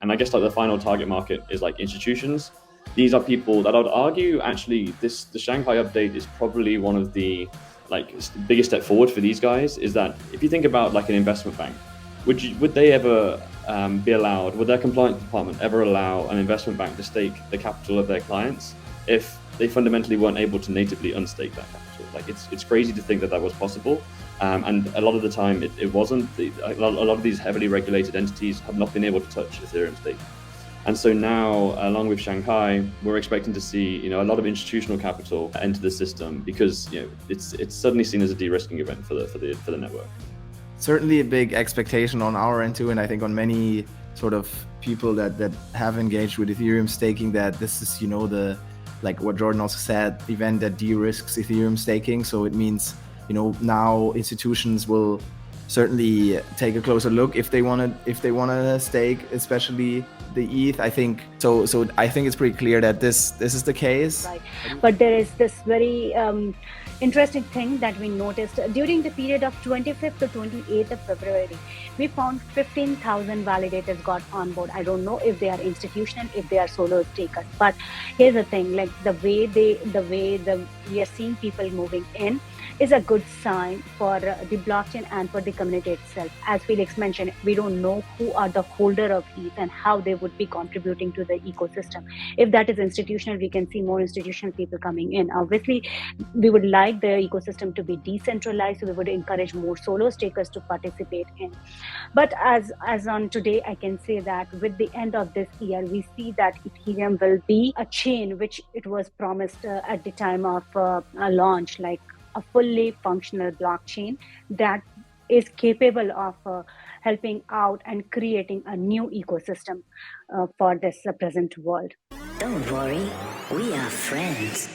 And I guess like the final target market is like institutions. These are people that I would argue actually the Shanghai update is probably one of the biggest step forward for these guys. Is that if you think about like an investment bank, would they ever be allowed? Would their compliance department ever allow an investment bank to stake the capital of their clients if they fundamentally weren't able to natively unstake that capital? Like it's crazy to think that that was possible. And a lot of the time it wasn't. A lot of these heavily regulated entities have not been able to touch Ethereum stake. And so now, along with Shanghai, we're expecting to see, a lot of institutional capital enter the system because, it's suddenly seen as a de-risking event for the network. Certainly a big expectation on our end too, and I think on many sort of people that have engaged with Ethereum staking, that this is, the, like what Jordan also said, event that de-risks Ethereum staking. So it means, now institutions will certainly take a closer look if they want to stake, especially the ETH. I think so I think it's pretty clear that this is the case. Right. But there is this very interesting thing that we noticed during the period of 25th to 28th of February. We found 15,000 validators got on board. I don't know if they are institutional, if they are solo stakers, but here's the thing: like the way we are seeing people moving in is a good sign for the blockchain and for the community itself. As Felix mentioned, we don't know who are the holder of ETH and how they would be contributing to the ecosystem. If that is institutional, we can see more institutional people coming in. Obviously, we would like the ecosystem to be decentralized, so we would encourage more solo stakers to participate in. But as on today, I can say that with the end of this year, we see that Ethereum will be a chain which it was promised at the time of launch, like a fully functional blockchain that is capable of helping out and creating a new ecosystem for this present world. Don't worry, we are friends.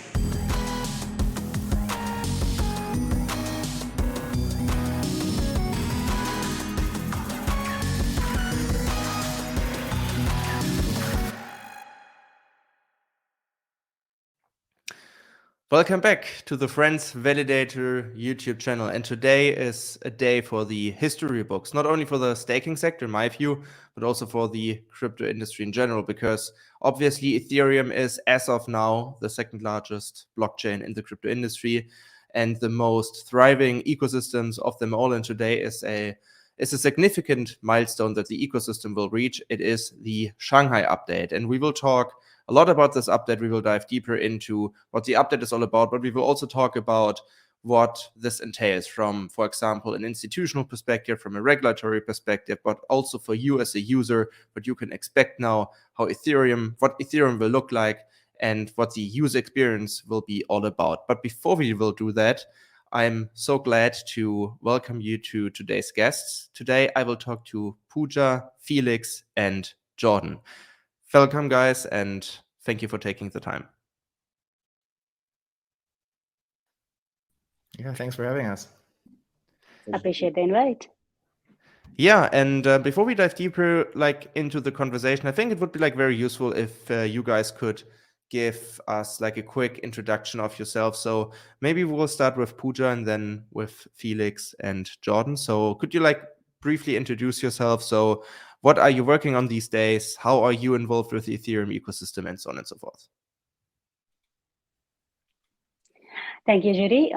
Welcome back to the Friends Validator YouTube channel. And today is a day for the history books, not only for the staking sector, in my view, but also for the crypto industry in general, because obviously Ethereum is, as of now, the second largest blockchain in the crypto industry and the most thriving ecosystems of them all. And today is a significant milestone that the ecosystem will reach. It is the Shanghai update. And we will talk a lot about this update. We will dive deeper into what the update is all about, but we will also talk about what this entails from, for example, an institutional perspective, from a regulatory perspective, but also for you as a user, what you can expect now, what Ethereum will look like, and what the user experience will be all about. But before we will do that, I'm so glad to welcome you to today's guests. Today, I will talk to Pooja, Felix, and Jordan. Welcome, guys, and thank you for taking the time. Yeah, thanks for having us. Appreciate the invite. Yeah, and before we dive deeper into the conversation, I think it would be very useful if you guys could give us a quick introduction of yourself. So maybe we'll start with Pooja and then with Felix and Jordan. So could you briefly introduce yourself? So what are you working on these days? How are you involved with the Ethereum ecosystem, and so on and so forth? Thank you, Judy.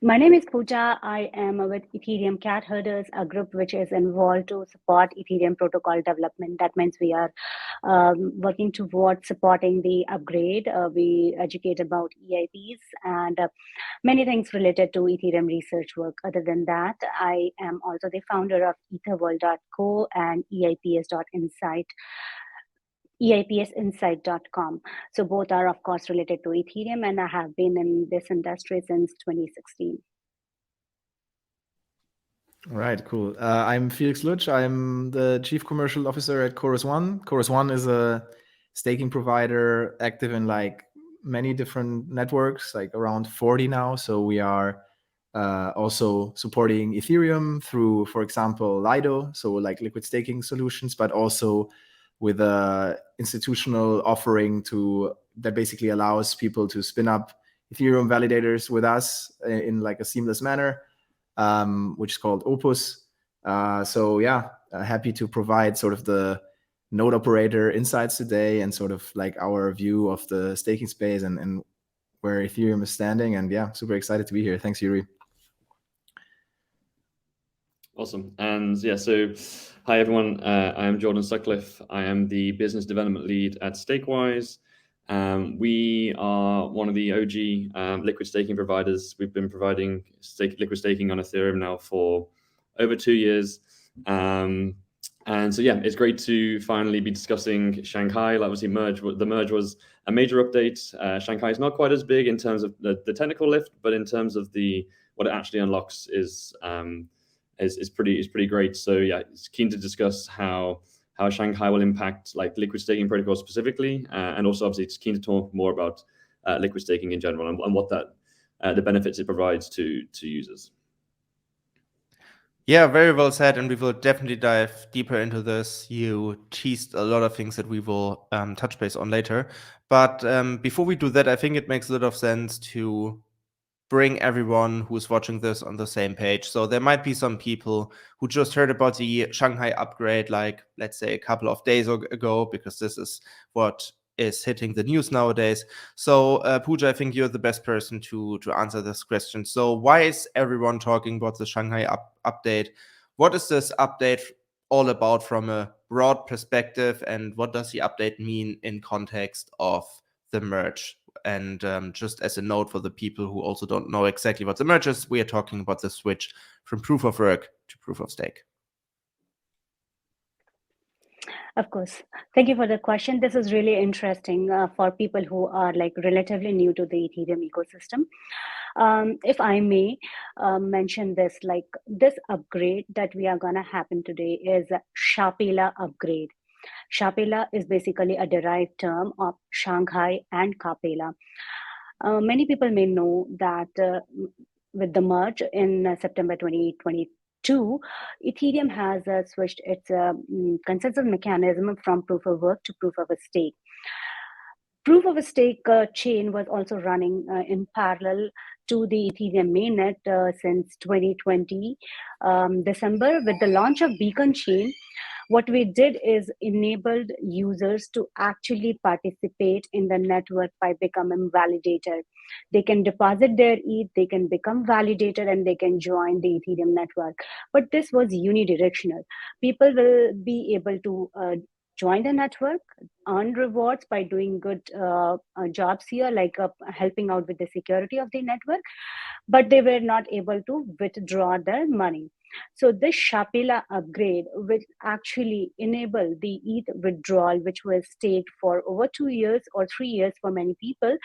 My name is Pooja. I am with Ethereum Cat Herders, a group which is involved to support Ethereum protocol development. That means we are working towards supporting the upgrade. We educate about EIPs and many things related to Ethereum research work. Other than that, I am also the founder of etherworld.co and EIPsinsight.com. So both are, of course, related to Ethereum, and I have been in this industry since 2016. All right, cool. I'm Felix Lutsch. I'm the Chief Commercial Officer at Chorus One. Chorus One is a staking provider active in many different networks, around 40 now. So we are also supporting Ethereum through, for example, Lido, so liquid staking solutions, but also with a institutional offering that basically allows people to spin up Ethereum validators with us in a seamless manner, which is called Opus. So yeah, happy to provide sort of the node operator insights today and sort of like our view of the staking space and where Ethereum is standing. And yeah, super excited to be here. Thanks, Yuri. Awesome. And yeah, so hi everyone. I am Jordan Sutcliffe. I am the business development lead at Stakewise. We are one of the OG liquid staking providers. We've been providing liquid staking on Ethereum now for over 2 years. And so yeah, it's great to finally be discussing Shanghai. Obviously, the merge was a major update. Shanghai is not quite as big in terms of the technical lift, but in terms of what it actually unlocks is pretty great. So yeah, it's keen to discuss how Shanghai will impact like liquid staking protocols specifically, and also obviously it's keen to talk more about liquid staking in general and what the benefits it provides to users. Yeah, very well said, and we will definitely dive deeper into this. You teased a lot of things that we will touch base on later. But before we do that, I think it makes a lot of sense to bring everyone who's watching this on the same page. So there might be some people who just heard about the Shanghai upgrade, like let's say a couple of days ago, because this is what is hitting the news nowadays. So Pooja, I think you're the best person to answer this question. So why is everyone talking about the Shanghai update? What is this update all about from a broad perspective, and what does the update mean in context of the merge? And just as a note for the people who also don't know exactly what the merge is, we are talking about the switch from proof of work to proof of stake. Of course. Thank you for the question. This is really interesting for people who are like relatively new to the Ethereum ecosystem. If I may mention this, like this upgrade that we are going to happen today is a Shapila upgrade. Shapila is basically a derived term of Shanghai and Capella. Many people may know that with the merge in September 2022, Ethereum has switched its consensus mechanism from proof of work to proof of stake. Proof of stake chain was also running in parallel to the Ethereum mainnet since 2020 December. With the launch of Beacon chain, what we did is enabled users to actually participate in the network by becoming validator. They can deposit their ETH, they can become validator, and they can join the Ethereum network. But this was unidirectional. People will be able to join the network, earn rewards by doing good jobs here, like helping out with the security of the network, but they were not able to withdraw their money. So this Shapila upgrade will actually enable the ETH withdrawal, which was staged for over 2 years or 3 years for many people.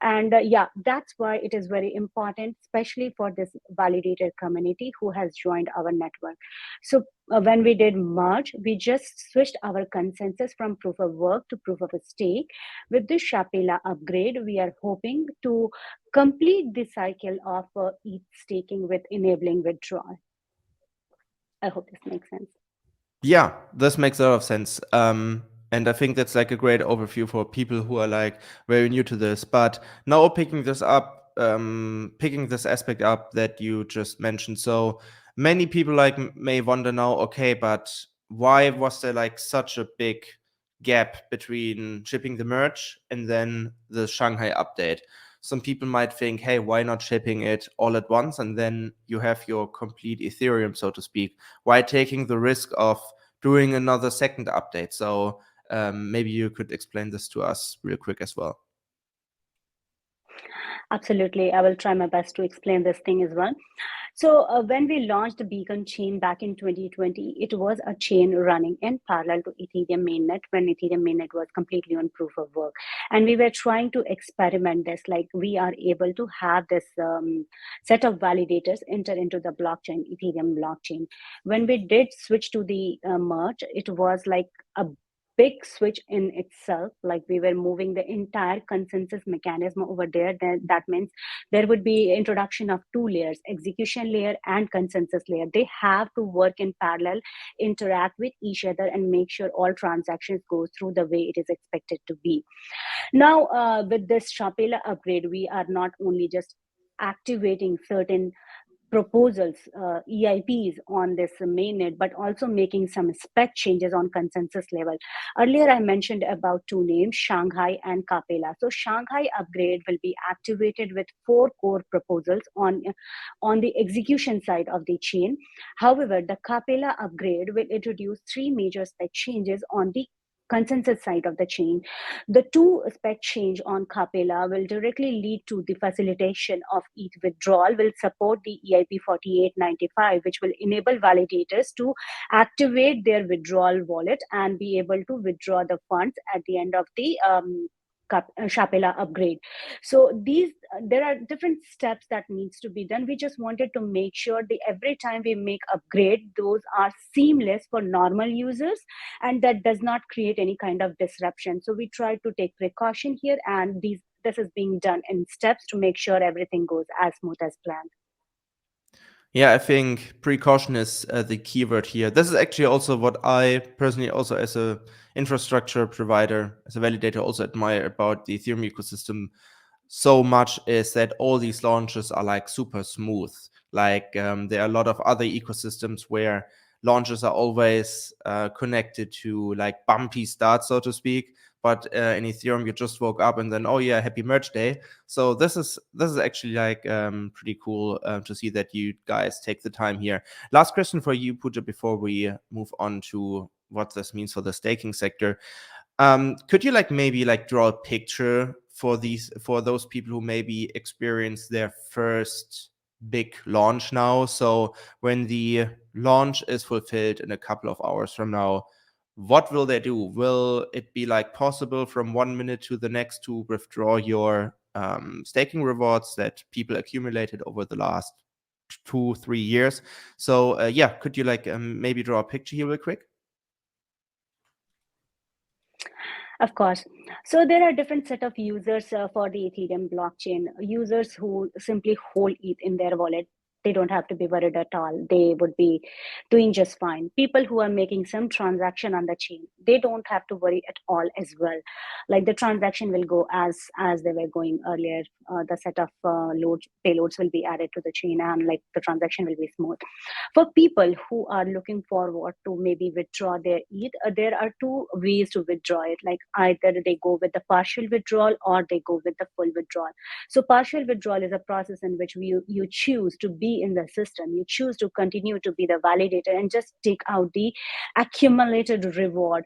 And yeah, that's why it is very important, especially for this validator community who has joined our network. So when we did merge, we just switched our consensus from proof of work to proof of stake. With this Shapila upgrade, we are hoping to complete the cycle of ETH staking with enabling withdrawal. I hope this makes sense. Yeah, this makes a lot of sense. And I think that's like a great overview for people who are like very new to this. But now picking this aspect up that you just mentioned. So many people like may wonder now, okay, but why was there like such a big gap between shipping the merge and then the Shanghai update? Some people might think, hey, why not shipping it all at once? And then you have your complete Ethereum, so to speak. Why taking the risk of doing another second update? So maybe you could explain this to us real quick as well. Absolutely. I will try my best to explain this thing as well. So when we launched the Beacon chain back in 2020, it was a chain running in parallel to Ethereum mainnet when Ethereum mainnet was completely on proof of work. And we were trying to experiment this, like we are able to have this set of validators enter into the blockchain, Ethereum blockchain. When we did switch to the merge, it was like a big switch in itself. Like we were moving the entire consensus mechanism over there. That means there would be introduction of 2 layers, execution layer and consensus layer. They have to work in parallel, interact with each other, and make sure all transactions go through the way it is expected to be. Now, with this Shapila upgrade, we are not only just activating certain proposals, EIPs on this mainnet, but also making some spec changes on consensus level. Earlier, I mentioned about two names, Shanghai and Capella. So Shanghai upgrade will be activated with 4 core proposals on the execution side of the chain. However, the Capella upgrade will introduce 3 major spec changes on the consensus side of the chain. The 2 spec change on Capella will directly lead to the facilitation of ETH withdrawal, will support the EIP 4895, which will enable validators to activate their withdrawal wallet and be able to withdraw the funds at the end of the Capella upgrade. So there are different steps that needs to be done. We just wanted to make sure that every time we make upgrade, those are seamless for normal users and that does not create any kind of disruption. So we try to take precaution here, and this is being done in steps to make sure everything goes as smooth as planned. Yeah, I think precaution is the keyword here. This is actually also what I personally, also as a infrastructure provider, as a validator, also admire about the Ethereum ecosystem so much, is that all these launches are like super smooth. Like there are a lot of other ecosystems where launches are always connected to like bumpy starts, so to speak. But in Ethereum, you just woke up and then, oh yeah, happy merge day. So this is actually like pretty cool to see that you guys take the time here. Last question for you, Pooja, before we move on to what this means for the staking sector. Could you like maybe like draw a picture for those people who maybe experience their first big launch now? So when the launch is fulfilled in a couple of hours from now, what will they do? Will it be like possible from 1 minute to the next to withdraw your staking rewards that people accumulated over the last 2-3 years? So yeah, could you like maybe draw a picture here real quick? Of course. So there are different set of users for the Ethereum blockchain. Users who simply hold ETH in their wallet. They don't have to be worried at all. They would be doing just fine. People who are making some transaction on the chain, they don't have to worry at all as well. Like the transaction will go as they were going earlier. The set of payloads will be added to the chain, and like the transaction will be smooth. For people who are looking forward to maybe withdraw their ETH, there are 2 ways to withdraw it. Like either they go with the partial withdrawal or they go with the full withdrawal. So partial withdrawal is a process in which you choose to be in the system. You choose to continue to be the validator and just take out the accumulated reward.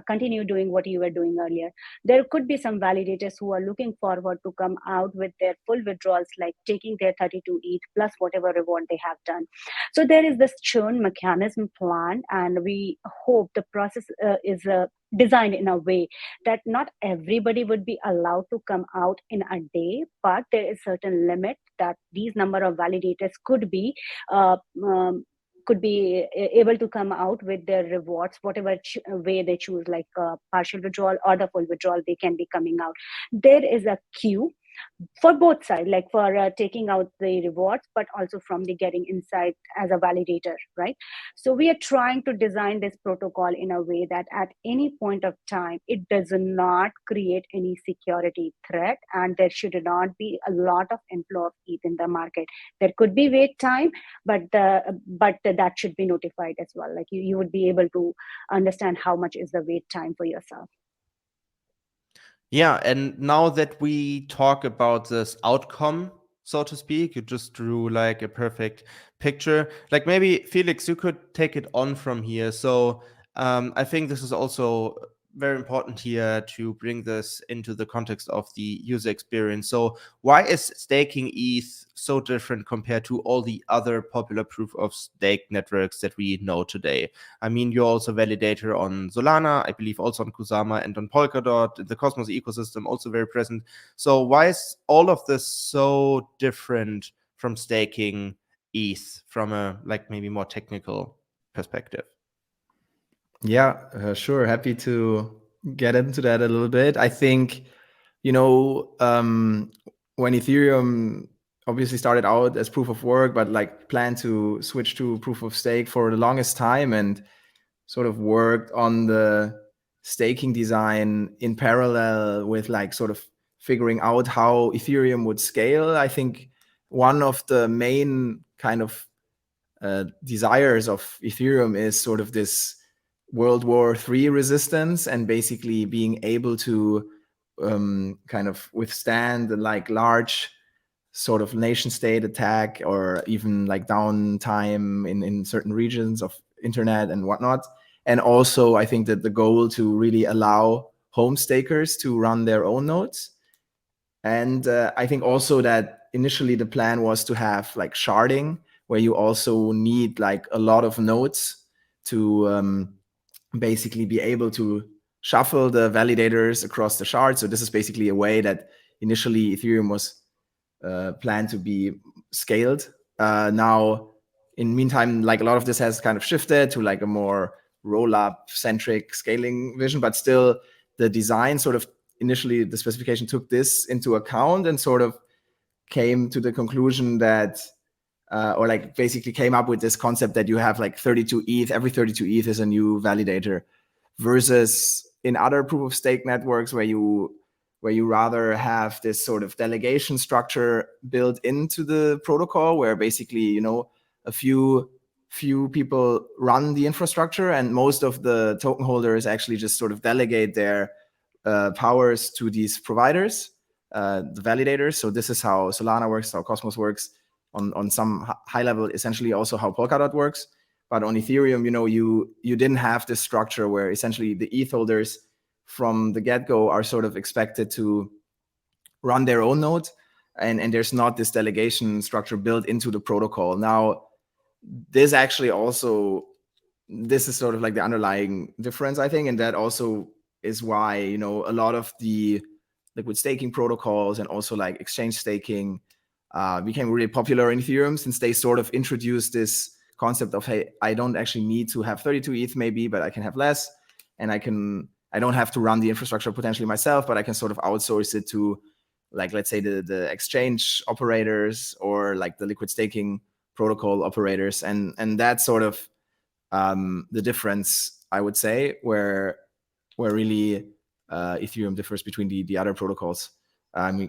Continue doing what you were doing earlier. There could be some validators who are looking forward to come out with their full withdrawals, like taking their 32 ETH plus whatever reward they have done. So there is this churn mechanism planned, and we hope the process is designed in a way that not everybody would be allowed to come out in a day, but there is certain limit that these number of validators could be able to come out with their rewards, whatever way they choose, like partial withdrawal or the full withdrawal, they can be coming out. There is a queue for both sides, like for taking out the rewards, but also from the getting inside as a validator, right? So we are trying to design this protocol in a way that at any point of time, it does not create any security threat, and there should not be a lot of inflow of ETH in the market. There could be wait time, but that should be notified as well. Like you would be able to understand how much is the wait time for yourself. Yeah, and now that we talk about this outcome, so to speak, you just drew like a perfect picture. Like maybe Felix, you could take it on from here. So I think this is also very important here to bring this into the context of the user experience. So why is staking ETH so different compared to all the other popular proof of stake networks that we know today? I mean, you're also validator on Solana, I believe also on Kusama and on Polkadot, the Cosmos ecosystem also very present. So why is all of this so different from staking ETH from a like maybe more technical perspective? Yeah, sure. Happy to get into that a little bit. I think, when Ethereum obviously started out as proof of work, but like planned to switch to proof of stake for the longest time and sort of worked on the staking design in parallel with like sort of figuring out how Ethereum would scale. I think one of the main kind of desires of Ethereum is sort of this World War III resistance, and basically being able to kind of withstand the like large sort of nation state attack, or even like downtime in certain regions of internet and whatnot. And also I think that the goal to really allow home stakers to run their own nodes. And I think also that initially the plan was to have like sharding, where you also need like a lot of nodes to basically be able to shuffle the validators across the shard. So this is basically a way that initially Ethereum was planned to be scaled. Now, in meantime, like a lot of this has kind of shifted to like a more roll-up centric scaling vision, but still the design sort of initially the specification took this into account and sort of came to the conclusion that or like basically came up with this concept that you have like 32 ETH, every 32 ETH is a new validator, versus in other proof of stake networks where you rather have this sort of delegation structure built into the protocol, where basically, you know, a few people run the infrastructure and most of the token holders actually just sort of delegate their powers to these providers, the validators. So this is how Solana works, how Cosmos works, on some high level, essentially also how Polkadot works. But on Ethereum, you know, you didn't have this structure where essentially the ETH holders from the get-go are sort of expected to run their own node, and there's not this delegation structure built into the protocol. Now, this actually also, this is sort of like the underlying difference, I think, and that also is why, you know, a lot of the liquid staking protocols and also like exchange staking became really popular in Ethereum, since they sort of introduced this concept of, hey, I don't actually need to have 32 ETH maybe, but I can have less, and I don't have to run the infrastructure potentially myself, but I can sort of outsource it to, like, let's say the exchange operators or like the liquid staking protocol operators, and that's sort of the difference, I would say, where really Ethereum differs between the other protocols.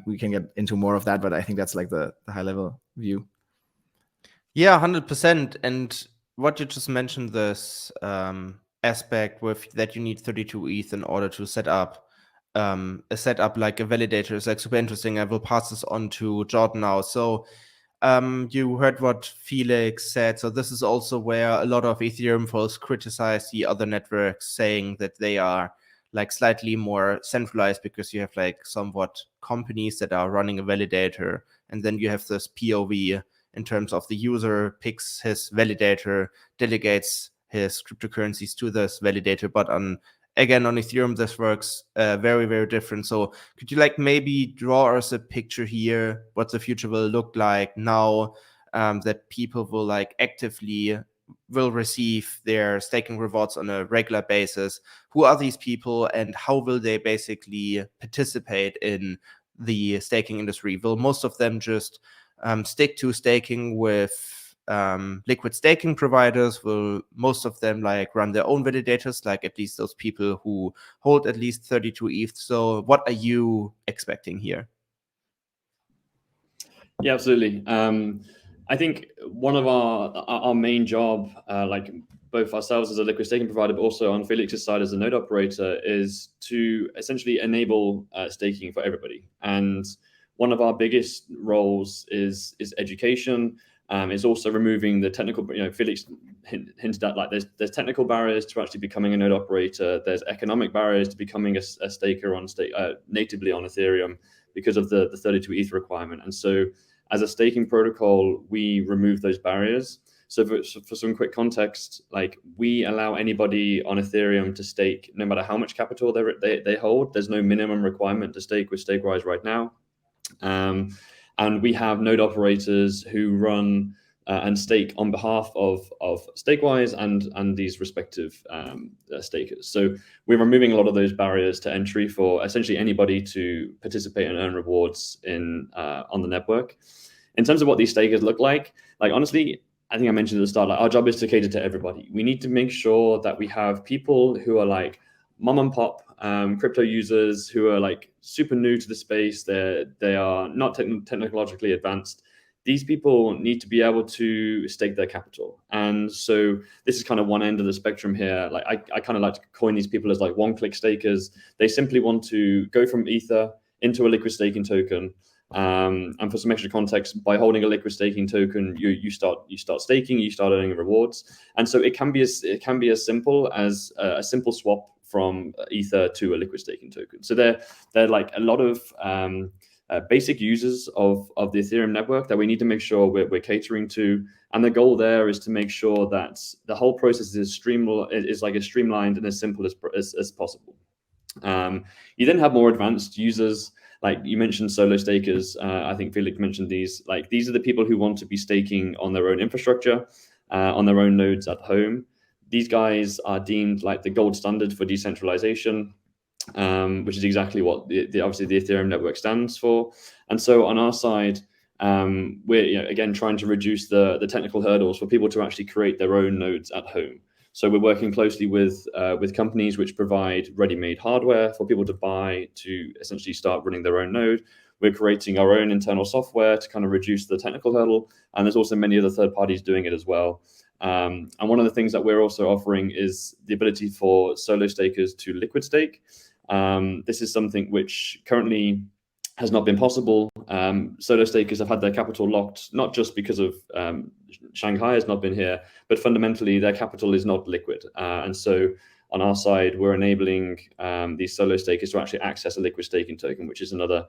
We can get into more of that, but I think that's like the high level view. Yeah, 100%. And what you just mentioned, this aspect with that you need 32 ETH in order to set up a setup like a validator is like super interesting. I will pass this on to Jordan now. So you heard what Felix said. So this is also where a lot of Ethereum folks criticize the other networks, saying that they are like slightly more centralized because you have like somewhat companies that are running a validator, and then you have this POV in terms of the user picks his validator, delegates his cryptocurrencies to this validator. But again, on Ethereum, this works very, very different. So could you like maybe draw us a picture here, what the future will look like now that people will like actively will receive their staking rewards on a regular basis? Who are these people and how will they basically participate in the staking industry? Will most of them just stick to staking with liquid staking providers? Will most of them like run their own validators, like at least those people who hold at least 32 ETH? So what are you expecting here? Yeah, absolutely. I think one of our main job, like both ourselves as a liquid staking provider, but also on Felix's side as a node operator, is to essentially enable staking for everybody. And one of our biggest roles is education. It's also removing the technical, you know, Felix hinted at, like there's technical barriers to actually becoming a node operator. There's economic barriers to becoming a staker on natively on Ethereum because of the 32 ETH requirement. And so as a staking protocol, we remove those barriers. So for some quick context, like we allow anybody on Ethereum to stake no matter how much capital they hold. There's no minimum requirement to stake with Stakewise right now. And we have node operators who run and stake on behalf of Stakewise and these respective stakers. So we're removing a lot of those barriers to entry for essentially anybody to participate and earn rewards on the network. In terms of what these stakers look like honestly, I think I mentioned at the start, like our job is to cater to everybody. We need to make sure that we have people who are like mom and pop crypto users who are like super new to the space. They are not technologically advanced. these people need to be able to stake their capital. And so this is kind of one end of the spectrum here. Like I kind of like to coin these people as like one-click stakers. They simply want to go from Ether into a liquid staking token. And for some extra context, by holding a liquid staking token, you start staking, you start earning rewards, and so it can be as simple as a simple swap from Ether to a liquid staking token. So they're like a lot of basic users of the Ethereum network that we need to make sure we're catering to, and the goal there is to make sure that the whole process is as streamlined and as simple as possible. You then have more advanced users. Like you mentioned, solo stakers. I think Felix mentioned these. Like these are the people who want to be staking on their own infrastructure, on their own nodes at home. These guys are deemed like the gold standard for decentralization, which is exactly what obviously the Ethereum network stands for. And so on our side, we're again trying to reduce the technical hurdles for people to actually create their own nodes at home. So we're working closely with companies which provide ready-made hardware for people to buy to essentially start running their own node. We're creating our own internal software to kind of reduce the technical hurdle, and there's also many other third parties doing it as well. And one of the things that we're also offering is the ability for solo stakers to liquid stake. This is something which currently has not been possible. Solo stakers have had their capital locked, not just because of Shanghai has not been here, but fundamentally their capital is not liquid. And so on our side, we're enabling these solo stakers to actually access a liquid staking token, which is another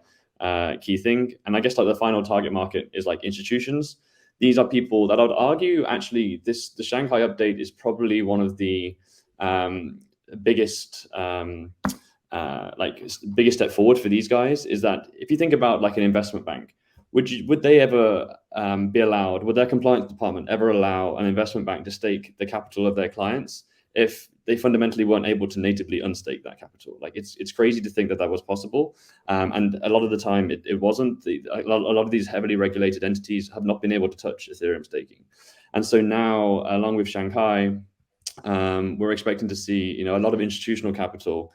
key thing. And I guess like the final target market is like institutions. These are people that I would argue actually the Shanghai update is probably one of the biggest step forward for these guys. Is that if you think about like an investment bank, would they ever be allowed, would their compliance department ever allow an investment bank to stake the capital of their clients if they fundamentally weren't able to natively unstake that capital? Like it's crazy to think that was possible, and a lot of the time it wasn't. A lot of these heavily regulated entities have not been able to touch Ethereum staking, and so now along with Shanghai, we're expecting to see a lot of institutional capital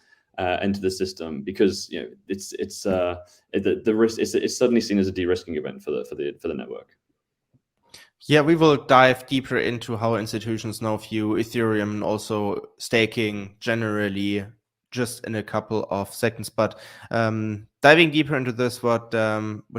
into the system, because the risk it's suddenly seen as a de-risking event for the network. Yeah, we will dive deeper into how institutions now view Ethereum and also staking generally just in a couple of seconds. But diving deeper into this, what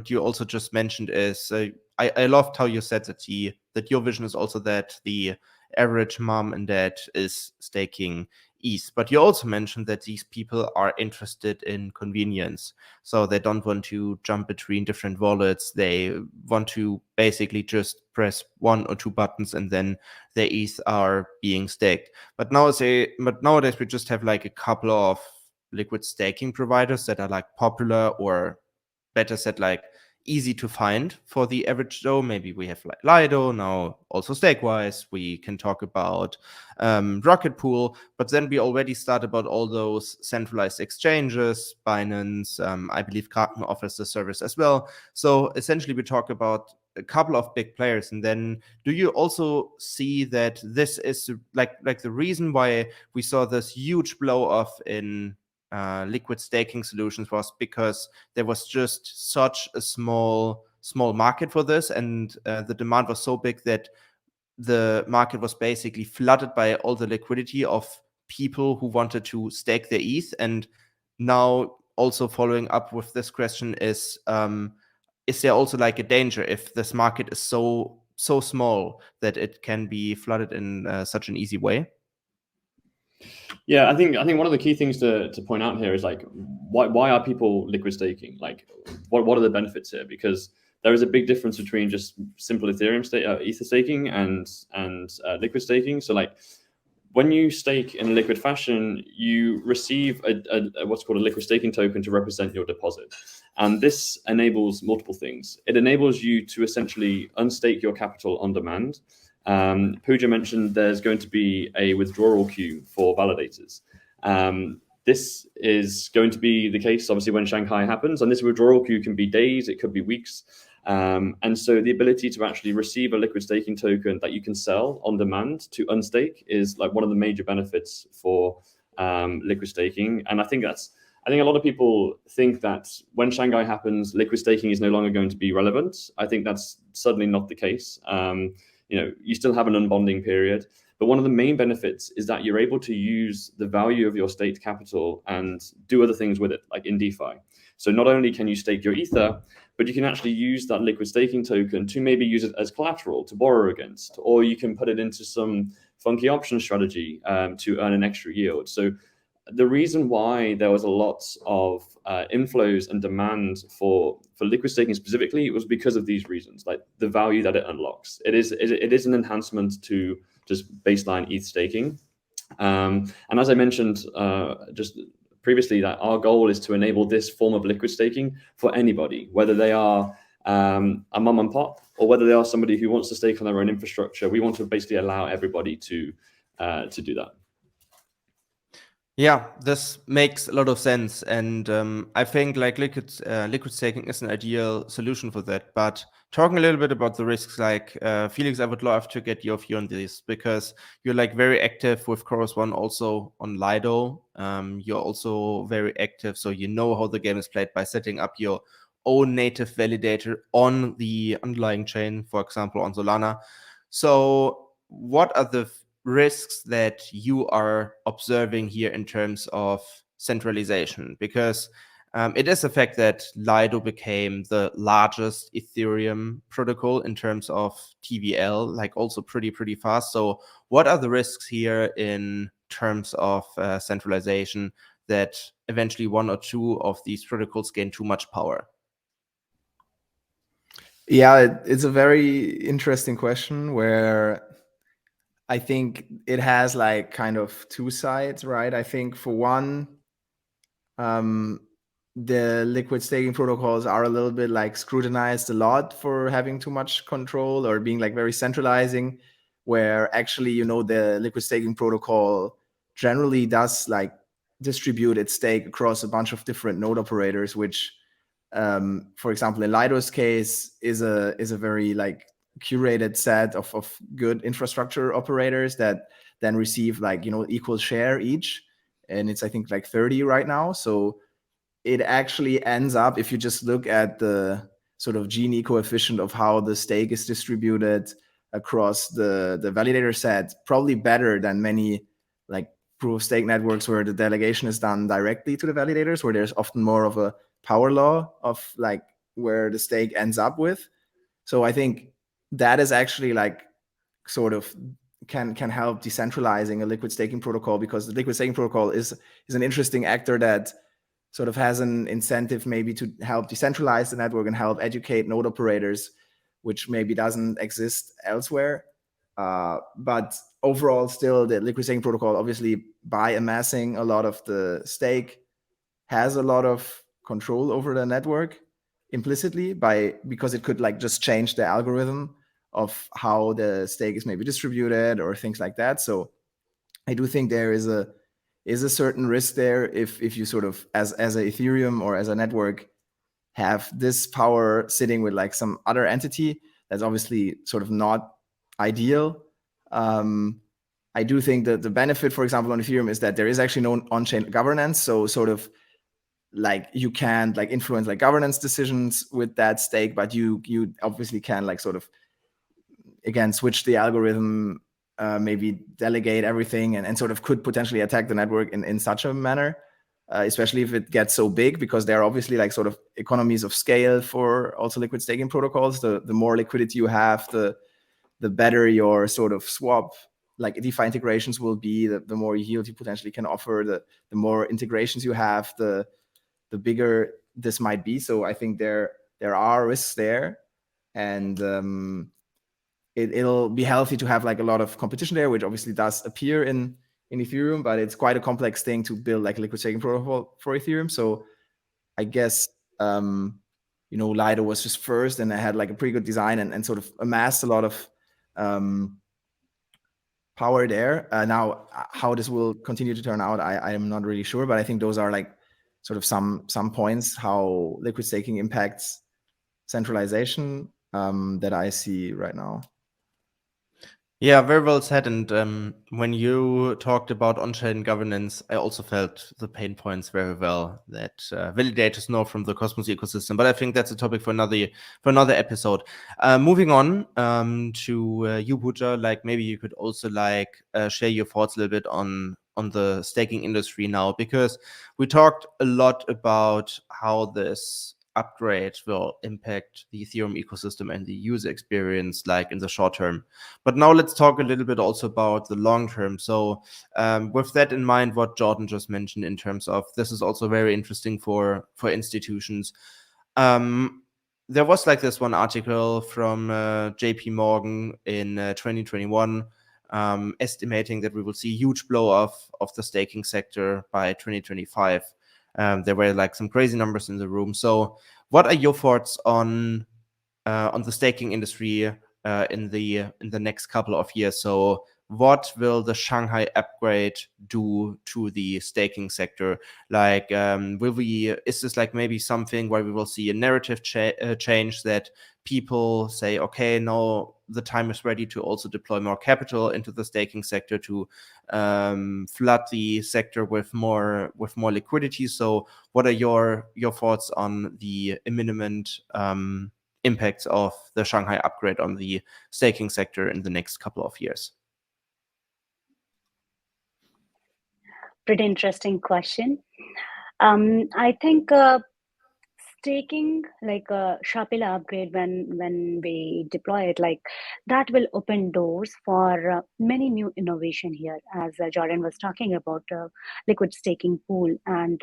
you also just mentioned is I loved how you said that your vision is also that the average mom and dad is staking ETH. But you also mentioned that these people are interested in convenience. So they don't want to jump between different wallets. They want to basically just press one or two buttons and then their ETH are being staked. But nowadays we just have like a couple of liquid staking providers that are like popular, or better said, like easy to find for the average Joe. Maybe we have like Lido, now also Stakewise. We can talk about Rocket Pool, but then we already start about all those centralized exchanges. Binance, I believe Kraken offers the service as well. So essentially we talk about a couple of big players. And then do you also see that this is like the reason why we saw this huge blow off in liquid staking solutions was because there was just such a small market for this, and the demand was so big that the market was basically flooded by all the liquidity of people who wanted to stake their ETH. And now also following up with this question is there also like a danger if this market is so small that it can be flooded in such an easy way? Yeah, I think one of the key things to point out here is like why are people liquid staking? Like what are the benefits here? Because there is a big difference between just simple Ethereum Ether staking and liquid staking. So like when you stake in a liquid fashion, you receive a what's called a liquid staking token to represent your deposit, and this enables multiple things. It enables you to essentially unstake your capital on demand. Pooja mentioned there's going to be a withdrawal queue for validators. This is going to be the case, obviously, when Shanghai happens, and this withdrawal queue can be days, it could be weeks. And so the ability to actually receive a liquid staking token that you can sell on demand to unstake is like one of the major benefits for liquid staking. And I think that's I think a lot of people think that when Shanghai happens, liquid staking is no longer going to be relevant. I think that's certainly not the case. You still have an unbonding period, but one of the main benefits is that you're able to use the value of your staked capital and do other things with it, like in DeFi. So not only can you stake your Ether, but you can actually use that liquid staking token to maybe use it as collateral to borrow against, or you can put it into some funky option strategy to earn an extra yield. So the reason why there was a lot of inflows and demand for liquid staking specifically was because of these reasons, like the value that it unlocks. It is an enhancement to just baseline ETH staking. And as I mentioned just previously, that our goal is to enable this form of liquid staking for anybody, whether they are a mom and pop or whether they are somebody who wants to stake on their own infrastructure. We want to basically allow everybody to do that. Yeah, this makes a lot of sense, and I think like liquid staking is an ideal solution for that. But talking a little bit about the risks, like Felix, I would love to get your view on this because you're like very active with Chorus One, also on Lido. You're also very active, so you know how the game is played by setting up your own native validator on the underlying chain, for example, on Solana. So, what are the risks that you are observing here in terms of centralization? Because it is a fact that Lido became the largest Ethereum protocol in terms of TVL, like also pretty fast. So what are the risks here in terms of centralization that eventually one or two of these protocols gain too much power? Yeah, it's a very interesting question where I think it has like kind of two sides, right? I think for one, the liquid staking protocols are a little bit like scrutinized a lot for having too much control or being like very centralizing, where actually, the liquid staking protocol generally does like distribute its stake across a bunch of different node operators, which, for example, in Lido's case is a very like curated set of good infrastructure operators that then receive like equal share each, and it's I think like 30 right now. So it actually ends up, if you just look at the sort of Gini coefficient of how the stake is distributed across the validator set, probably better than many like proof of stake networks where the delegation is done directly to the validators, where there's often more of a power law of like where the stake ends up with. So I think that is actually like sort of can help decentralizing a liquid staking protocol, because the liquid staking protocol is an interesting actor that sort of has an incentive maybe to help decentralize the network and help educate node operators, which maybe doesn't exist elsewhere. But overall, still, the liquid staking protocol, obviously, by amassing a lot of the stake, has a lot of control over the network implicitly because it could like just change the algorithm of how the stake is maybe distributed or things like that. So I do think there is a certain risk there if you sort of as a Ethereum or as a network have this power sitting with like some other entity. That's obviously sort of not ideal. I do think that the benefit, for example, on Ethereum is that there is actually no on-chain governance. So sort of like you can't like influence like governance decisions with that stake, but you obviously can like sort of again switch the algorithm, maybe delegate everything, and sort of could potentially attack the network in such a manner, especially if it gets so big, because there are obviously like sort of economies of scale for also liquid staking protocols. The more liquidity you have, the better your sort of swap like DeFi integrations will be, the more yield you potentially can offer, the more integrations you have, the bigger this might be. So I think there are risks there, and it'll be healthy to have like a lot of competition there, which obviously does appear in Ethereum, but it's quite a complex thing to build like a liquid staking protocol for Ethereum. So I guess Lido was just first, and I had like a pretty good design and sort of amassed a lot of power there. Now, how this will continue to turn out, I am not really sure, but I think those are like sort of some points how liquid staking impacts centralization that I see right now. Yeah, very well said. And when you talked about on-chain governance, I also felt the pain points very well that validators know from the Cosmos ecosystem. But I think that's a topic for another episode. Moving on to you, Pooja, like maybe you could also share your thoughts a little bit on the staking industry now, because we talked a lot about how this upgrade will impact the Ethereum ecosystem and the user experience, like in the short term. But now let's talk a little bit also about the long term. So, with that in mind, what Jordan just mentioned in terms of this is also very interesting for institutions. There was like this one article from JP Morgan in 2021, estimating that we will see huge blow off of the staking sector by 2025. There were like some crazy numbers in the room. So, what are your thoughts on the staking industry in the next couple of years? So, what will the Shanghai upgrade do to the staking sector? Like, is this like maybe something where we will see a narrative change that people say, okay, now the time is ready to also deploy more capital into the staking sector to flood the sector with more liquidity? So, what are your thoughts on the imminent impacts of the Shanghai upgrade on the staking sector in the next couple of years? Pretty interesting question. I think staking, like a Shapila upgrade, when we deploy it, like that will open doors for many new innovation here, as Jordan was talking about liquid staking pool, and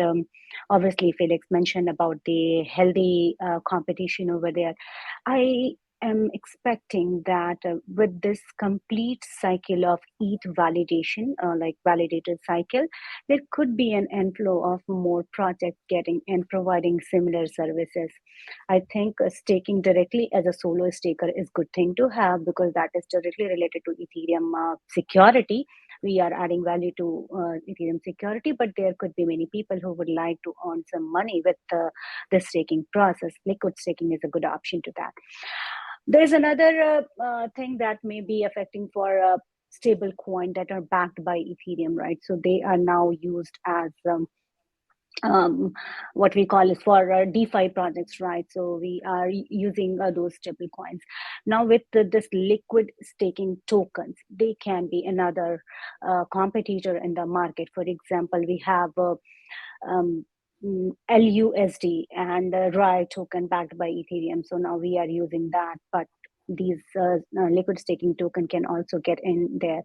obviously Felix mentioned about the healthy competition over there. I am expecting that with this complete cycle of ETH validation, like validated cycle, there could be an inflow of more projects getting and providing similar services. I think staking directly as a solo staker is good thing to have, because that is directly related to Ethereum security. We are adding value to Ethereum security, but there could be many people who would like to earn some money with the staking process. Liquid staking is a good option to that. There's another thing that may be affecting for stable coin that are backed by Ethereum, right? So they are now used as what we call is for DeFi projects, right? So we are using those stable coins. Now with this liquid staking tokens, they can be another competitor in the market. For example, we have LUSD and RAI token backed by Ethereum. So now we are using that, but these liquid staking token can also get in there.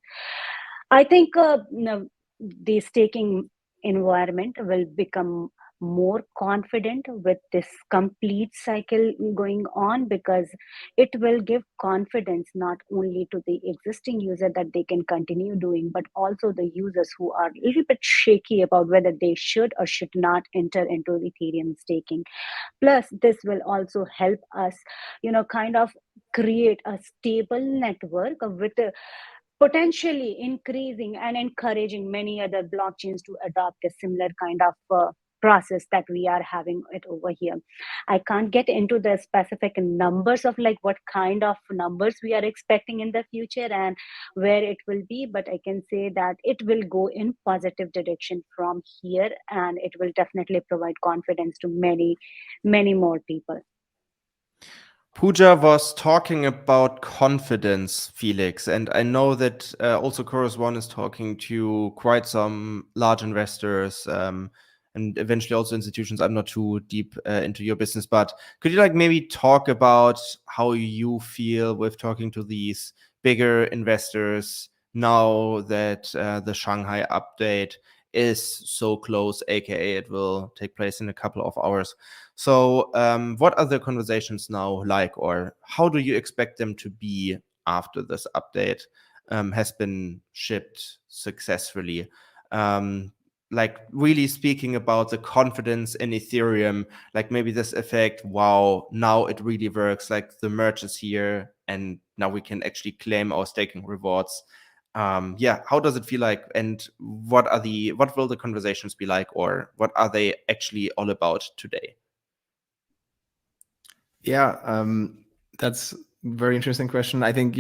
I think the staking environment will become more confident with this complete cycle going on, because it will give confidence not only to the existing user that they can continue doing, but also the users who are a little bit shaky about whether they should or should not enter into Ethereum staking. Plus this will also help us kind of create a stable network with potentially increasing and encouraging many other blockchains to adopt a similar kind of process that we are having it over here. I can't get into the specific numbers of like what kind of numbers we are expecting in the future and where it will be, but I can say that it will go in positive direction from here, and it will definitely provide confidence to many more people. Pooja was talking about confidence, Felix, and I know that also Chorus One is talking to quite some large investors and eventually also institutions. I'm not too deep into your business, but could you like maybe talk about how you feel with talking to these bigger investors now that the Shanghai update is so close, aka it will take place in a couple of hours? So, what are the conversations now like, or how do you expect them to be after this update has been shipped successfully? Like really speaking about the confidence in Ethereum, like maybe this effect, wow, now it really works, like the merge is here and now we can actually claim our staking rewards. Yeah, how does it feel like, and what will the conversations be like, or what are they actually all about today? Yeah, that's a very interesting question. I think,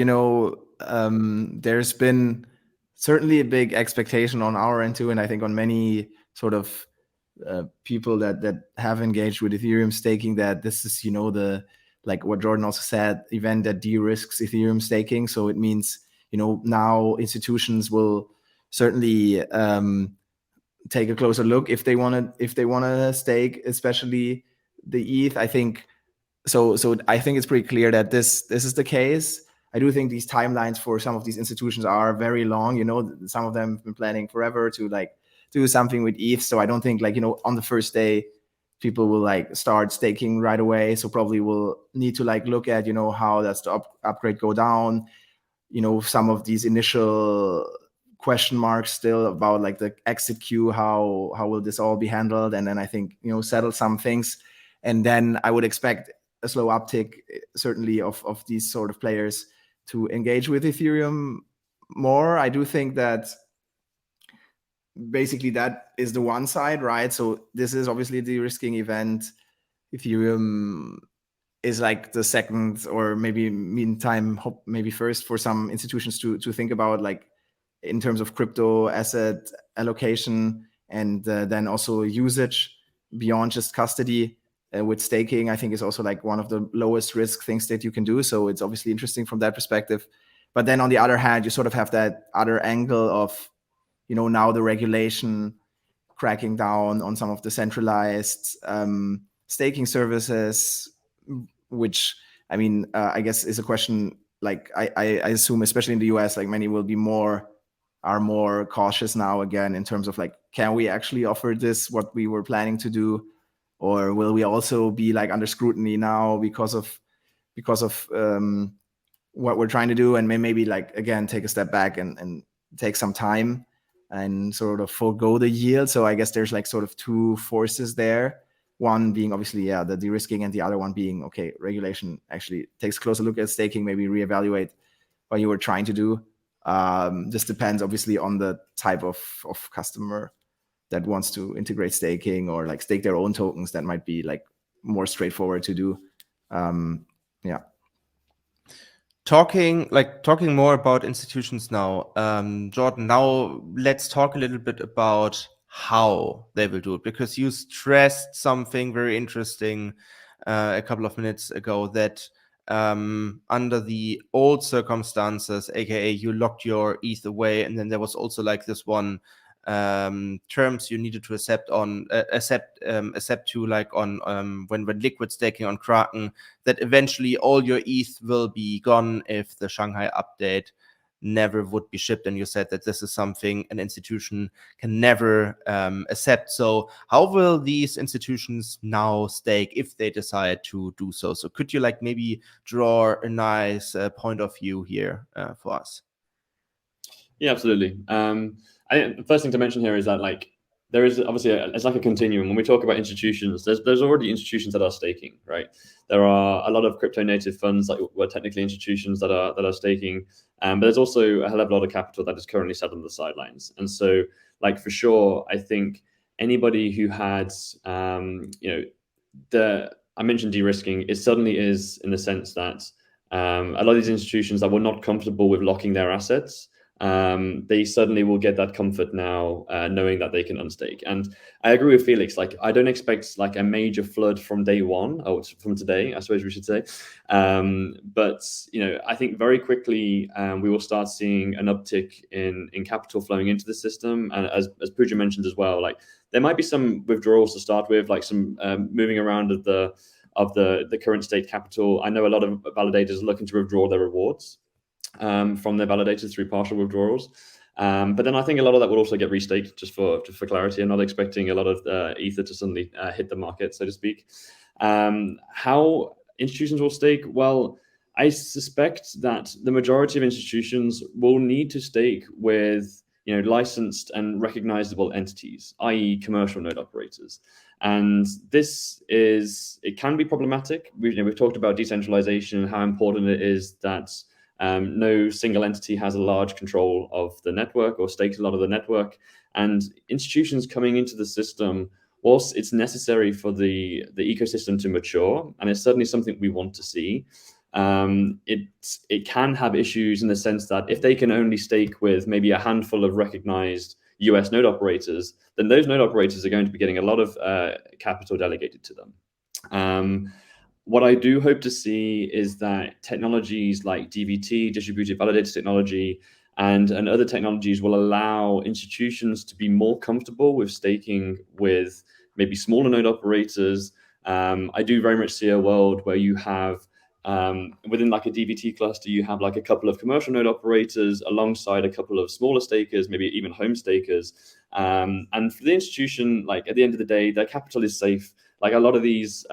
there's been certainly a big expectation on our end too, and I think on many sort of people that have engaged with Ethereum staking, that this is, the, like what Jordan also said, event that de-risks Ethereum staking. So it means, now institutions will certainly take a closer look if they want to stake, especially the ETH. I think so. I think it's pretty clear that this is the case. I do think these timelines for some of these institutions are very long. Some of them have been planning forever to like do something with ETH. So I don't think on the first day people will like start staking right away. So probably we'll need to like look at how does the upgrade go down. Some of these initial question marks still about like the exit queue, how will this all be handled, and then I think settle some things, and then I would expect a slow uptick certainly of these sort of players to engage with Ethereum more. I do think that basically that is the one side, right? So this is obviously a de-risking event. Ethereum is like the second, or maybe meantime, maybe first for some institutions to think about, like in terms of crypto asset allocation, and then also usage beyond just custody. With staking, I think is also like one of the lowest risk things that you can do. So it's obviously interesting from that perspective. But then on the other hand, you sort of have that other angle of, now the regulation cracking down on some of the centralized staking services, which I guess is a question, like I assume, especially in the US, like many will be are more cautious now again in terms of like, can we actually offer this, what we were planning to do, or will we also be like under scrutiny now because of what we're trying to do, and maybe like again take a step back and take some time and sort of forego the yield. So I guess there's like sort of two forces there. One being obviously, the de-risking, and the other one being, okay, regulation actually takes a closer look at staking, maybe reevaluate what you were trying to do. This depends obviously on the type of customer that wants to integrate staking or like stake their own tokens. That might be like more straightforward to do. Talking more about institutions now, Jordan, now let's talk a little bit about how they will do it, because you stressed something very interesting a couple of minutes ago, that under the old circumstances, aka you locked your ETH away, and then there was also like this one terms you needed to accept to like on when liquid staking on Kraken, that eventually all your ETH will be gone if the Shanghai update never would be shipped. And you said that this is something an institution can never accept. So how will these institutions now stake if they decide to do so? So could you like maybe draw a nice point of view here for us? Yeah, absolutely. I think the first thing to mention here is that like there is obviously it's like a continuum. When we talk about institutions, there's already institutions that are staking, right? There are a lot of crypto native funds that were technically institutions that are staking, but there's also a hell of a lot of capital that is currently sat on the sidelines. And so, like for sure, I think anybody who had I mentioned de-risking, it suddenly is in the sense that a lot of these institutions that were not comfortable with locking their assets, they suddenly will get that comfort now, knowing that they can unstake. And I agree with Felix. Like, I don't expect like a major flood from day one, or from today, I suppose we should say. But I think very quickly we will start seeing an uptick in capital flowing into the system. And as Pooja mentioned as well, like there might be some withdrawals to start with, like some moving around of the current state capital. I know a lot of validators are looking to withdraw their rewards from their validators through partial withdrawals. But then I think a lot of that will also get restaked, just for clarity. I'm not expecting a lot of Ether to suddenly hit the market, so to speak. How institutions will stake? Well, I suspect that the majority of institutions will need to stake with licensed and recognizable entities, i.e. commercial node operators. And it can be problematic. We've talked about decentralization and how important it is that no single entity has a large control of the network or stakes a lot of the network. And institutions coming into the system, whilst it's necessary for the ecosystem to mature, and it's certainly something we want to see, it can have issues in the sense that if they can only stake with maybe a handful of recognized US node operators, then those node operators are going to be getting a lot of capital delegated to them. What I do hope to see is that technologies like DVT, distributed validator technology, and other technologies will allow institutions to be more comfortable with staking with maybe smaller node operators. I do very much see a world where you have within like a DVT cluster, you have like a couple of commercial node operators alongside a couple of smaller stakers, maybe even home stakers. And for the institution, like at the end of the day, their capital is safe. Like a lot of these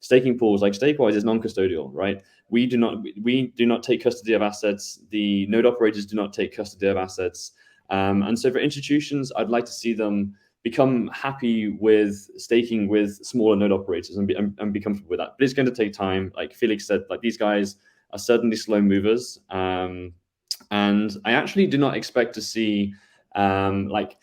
staking pools, like Stakewise, is non-custodial, right? We do not take custody of assets. The node operators do not take custody of assets. And so for institutions, I'd like to see them become happy with staking with smaller node operators and be comfortable with that. But it's going to take time. Like Felix said, like these guys are certainly slow movers. And I actually do not expect to see like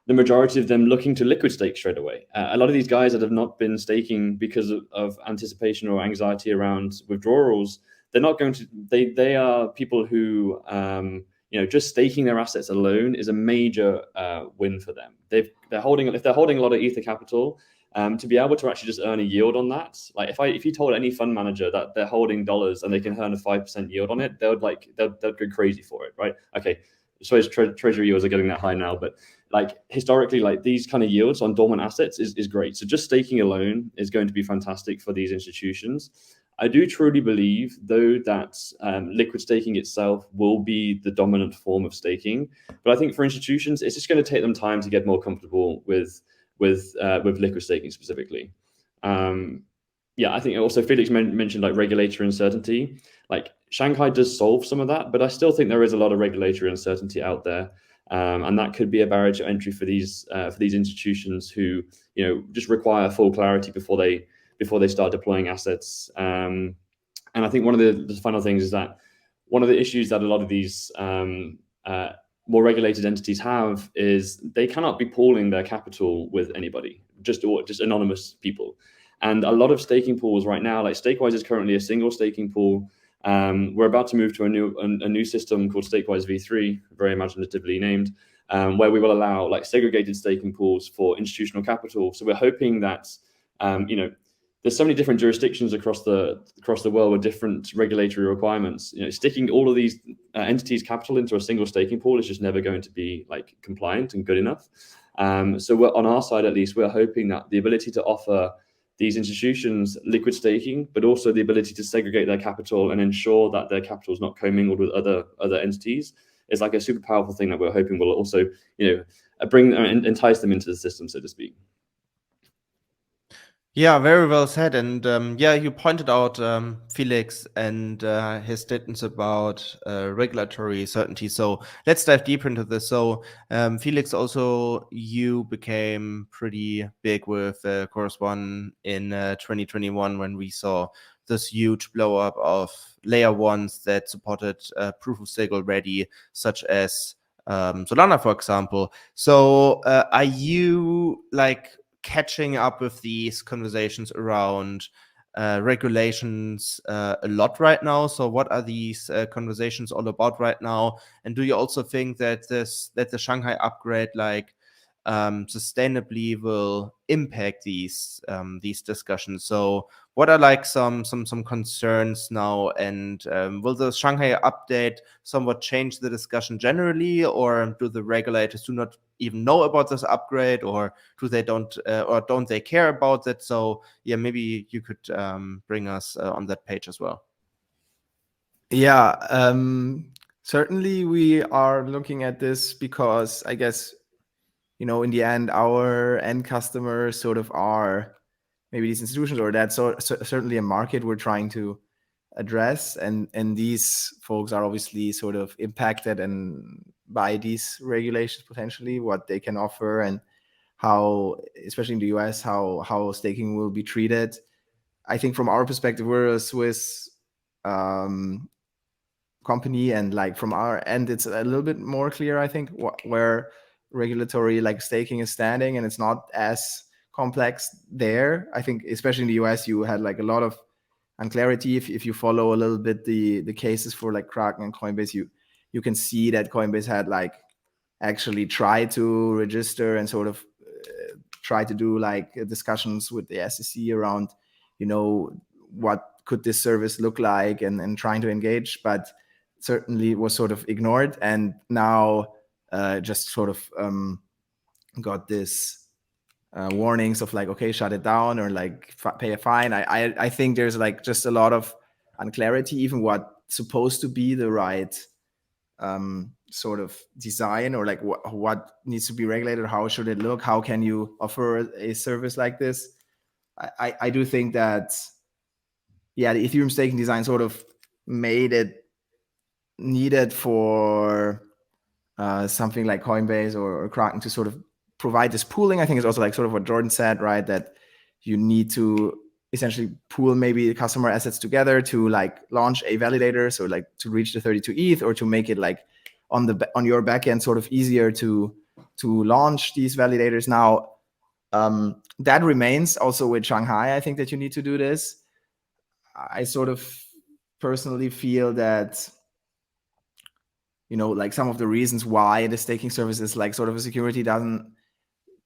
the majority of them looking to liquid stake straight away. A lot of these guys that have not been staking because of anticipation or anxiety around withdrawals, they're not going to, they are people who, just staking their assets alone is a major win for them. If they're holding a lot of Ether capital, to be able to actually just earn a yield on that, like if you told any fund manager that they're holding dollars and they can earn a 5% yield on it, they'd go crazy for it, right? Okay, so treasury yields are getting that high now, but like historically, like these kind of yields on dormant assets is great. So just staking alone is going to be fantastic for these institutions. I do truly believe, though, that liquid staking itself will be the dominant form of staking. But I think for institutions, it's just going to take them time to get more comfortable with liquid staking specifically. I think also Felix mentioned like regulatory uncertainty. Like Shanghai does solve some of that, but I still think there is a lot of regulatory uncertainty out there. And that could be a barrier to entry for these institutions who just require full clarity before they start deploying assets. And I think one of the final things is that one of the issues that a lot of these more regulated entities have is they cannot be pooling their capital with anybody, just anonymous people. And a lot of staking pools right now, like Stakewise is currently a single staking pool. We're about to move to a new system called Stakewise V3, very imaginatively named, where we will allow like segregated staking pools for institutional capital. So we're hoping that there's so many different jurisdictions across the world with different regulatory requirements. Sticking all of these entities' capital into a single staking pool is just never going to be like compliant and good enough. So we're, on our side, at least, we're hoping that the ability to offer these institutions liquid staking, but also the ability to segregate their capital and ensure that their capital is not commingled with other entities is like a super powerful thing that we're hoping will also, entice them into the system, so to speak. Yeah, very well said. And you pointed out Felix and his statements about regulatory certainty. So let's dive deeper into this. So Felix, also you became pretty big with Chorus One in 2021 when we saw this huge blow up of layer ones that supported proof of stake already, such as Solana, for example. So are you like catching up with these conversations around regulations a lot right now? So what are these conversations all about right now? And do you also think that the Shanghai upgrade sustainably will impact these discussions? So what are like some concerns now, and will the Shanghai update somewhat change the discussion generally, or do the regulators do not even know about this upgrade, or don't they care about it? So maybe you could bring us on that page as well. Yeah, certainly we are looking at this because I guess in the end, our end customers sort of are maybe these institutions, or that's certainly a market we're trying to address. And these folks are obviously sort of impacted and by these regulations, potentially what they can offer and how, especially in the US, how staking will be treated. I think from our perspective, we're a Swiss company, and like from our end, it's a little bit more clear, I think, where regulatory like staking is standing, and it's not as complex there. I think especially in the US, you had like a lot of unclarity. If you follow a little bit the cases for like Kraken and Coinbase, you can see that Coinbase had like actually tried to register and sort of try to do like discussions with the SEC around, what could this service look like, and trying to engage, but certainly was sort of ignored, and now just sort of got this warnings of like, okay, shut it down or like pay a fine. I think there's like just a lot of unclarity, even what's supposed to be the right sort of design, or like what needs to be regulated, how should it look, how can you offer a service like this. I do think that, yeah, the Ethereum staking design sort of made it needed for something like Coinbase or Kraken to sort of provide this pooling. I think it's also like sort of what Jordan said, right? That you need to essentially pool maybe the customer assets together to like launch a validator. So like to reach the 32 ETH, or to make it like on your backend sort of easier to launch these validators. Now, that remains also with Shanghai. I think that you need to do this. I sort of personally feel that, like some of the reasons why the staking service is like sort of a security doesn't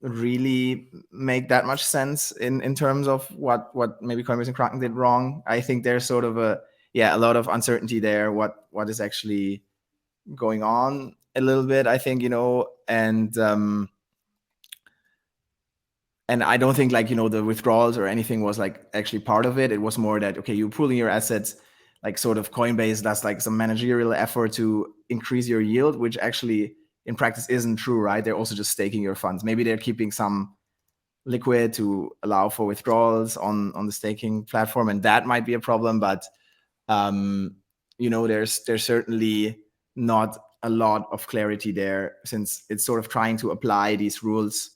really make that much sense in terms of what maybe Coinbase and Kraken did wrong. I think there's sort of a lot of uncertainty there, what is actually going on a little bit, I think, and I don't think like, the withdrawals or anything was like actually part of it. It was more that, okay, you're pooling your assets, like sort of Coinbase does like some managerial effort to increase your yield, which actually in practice isn't true, right? They're also just staking your funds. Maybe they're keeping some liquid to allow for withdrawals on the staking platform, and that might be a problem. But there's certainly not a lot of clarity there, since it's sort of trying to apply these rules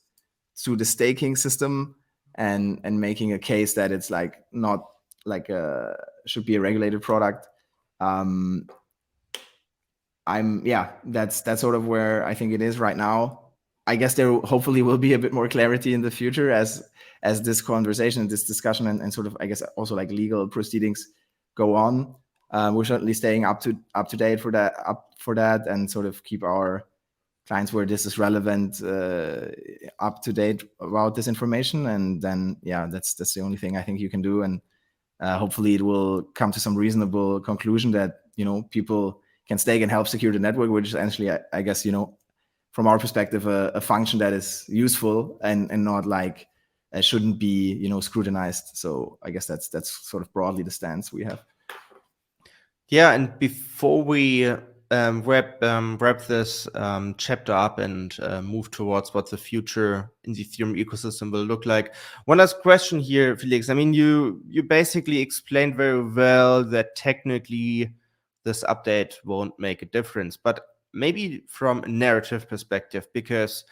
to the staking system and making a case that it's like not like should be a regulated product. That's sort of where I think it is right now. I guess there hopefully will be a bit more clarity in the future as this conversation, this discussion, and sort of, I guess, also like legal proceedings go on. We're certainly staying up to date for that, and sort of keep our clients where this is relevant up to date about this information. And then, that's the only thing I think you can do. And hopefully it will come to some reasonable conclusion that, people can stake and help secure the network, which is essentially, I guess, from our perspective, a function that is useful and not like shouldn't be, scrutinized. So I guess that's sort of broadly the stance we have. Yeah, and before we wrap this chapter up and move towards what the future in the Ethereum ecosystem will look like, one last question here, Felix. I mean, you basically explained very well that technically this update won't make a difference, but maybe from a narrative perspective, because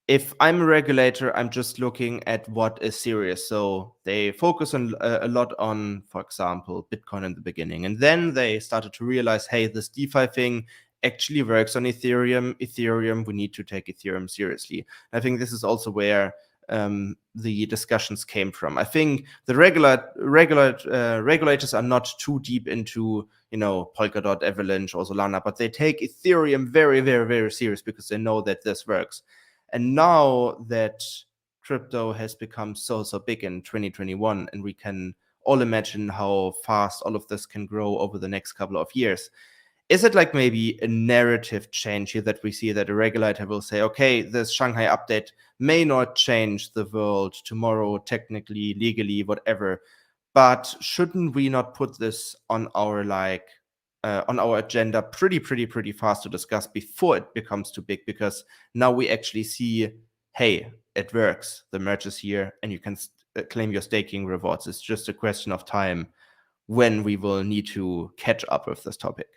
if I'm a regulator, I'm just looking at what is serious. So they focus on a lot on, for example, Bitcoin in the beginning. And then they started to realize, hey, this DeFi thing actually works on Ethereum. We need to take Ethereum seriously. And I think this is also where the discussions came from. I think the regulators are not too deep into, Polkadot, Avalanche, or Solana, but they take Ethereum very, very, very serious because they know that this works. And now that crypto has become so big in 2021, and we can all imagine how fast all of this can grow over the next couple of years, is it like maybe a narrative change here that we see that a regulator will say, okay, this Shanghai update may not change the world tomorrow, technically, legally, whatever, but shouldn't we not put this on our on our agenda pretty fast to discuss before it becomes too big? Because now we actually see, hey, it works. The merge is here, and you can claim your staking rewards. It's just a question of time when we will need to catch up with this topic.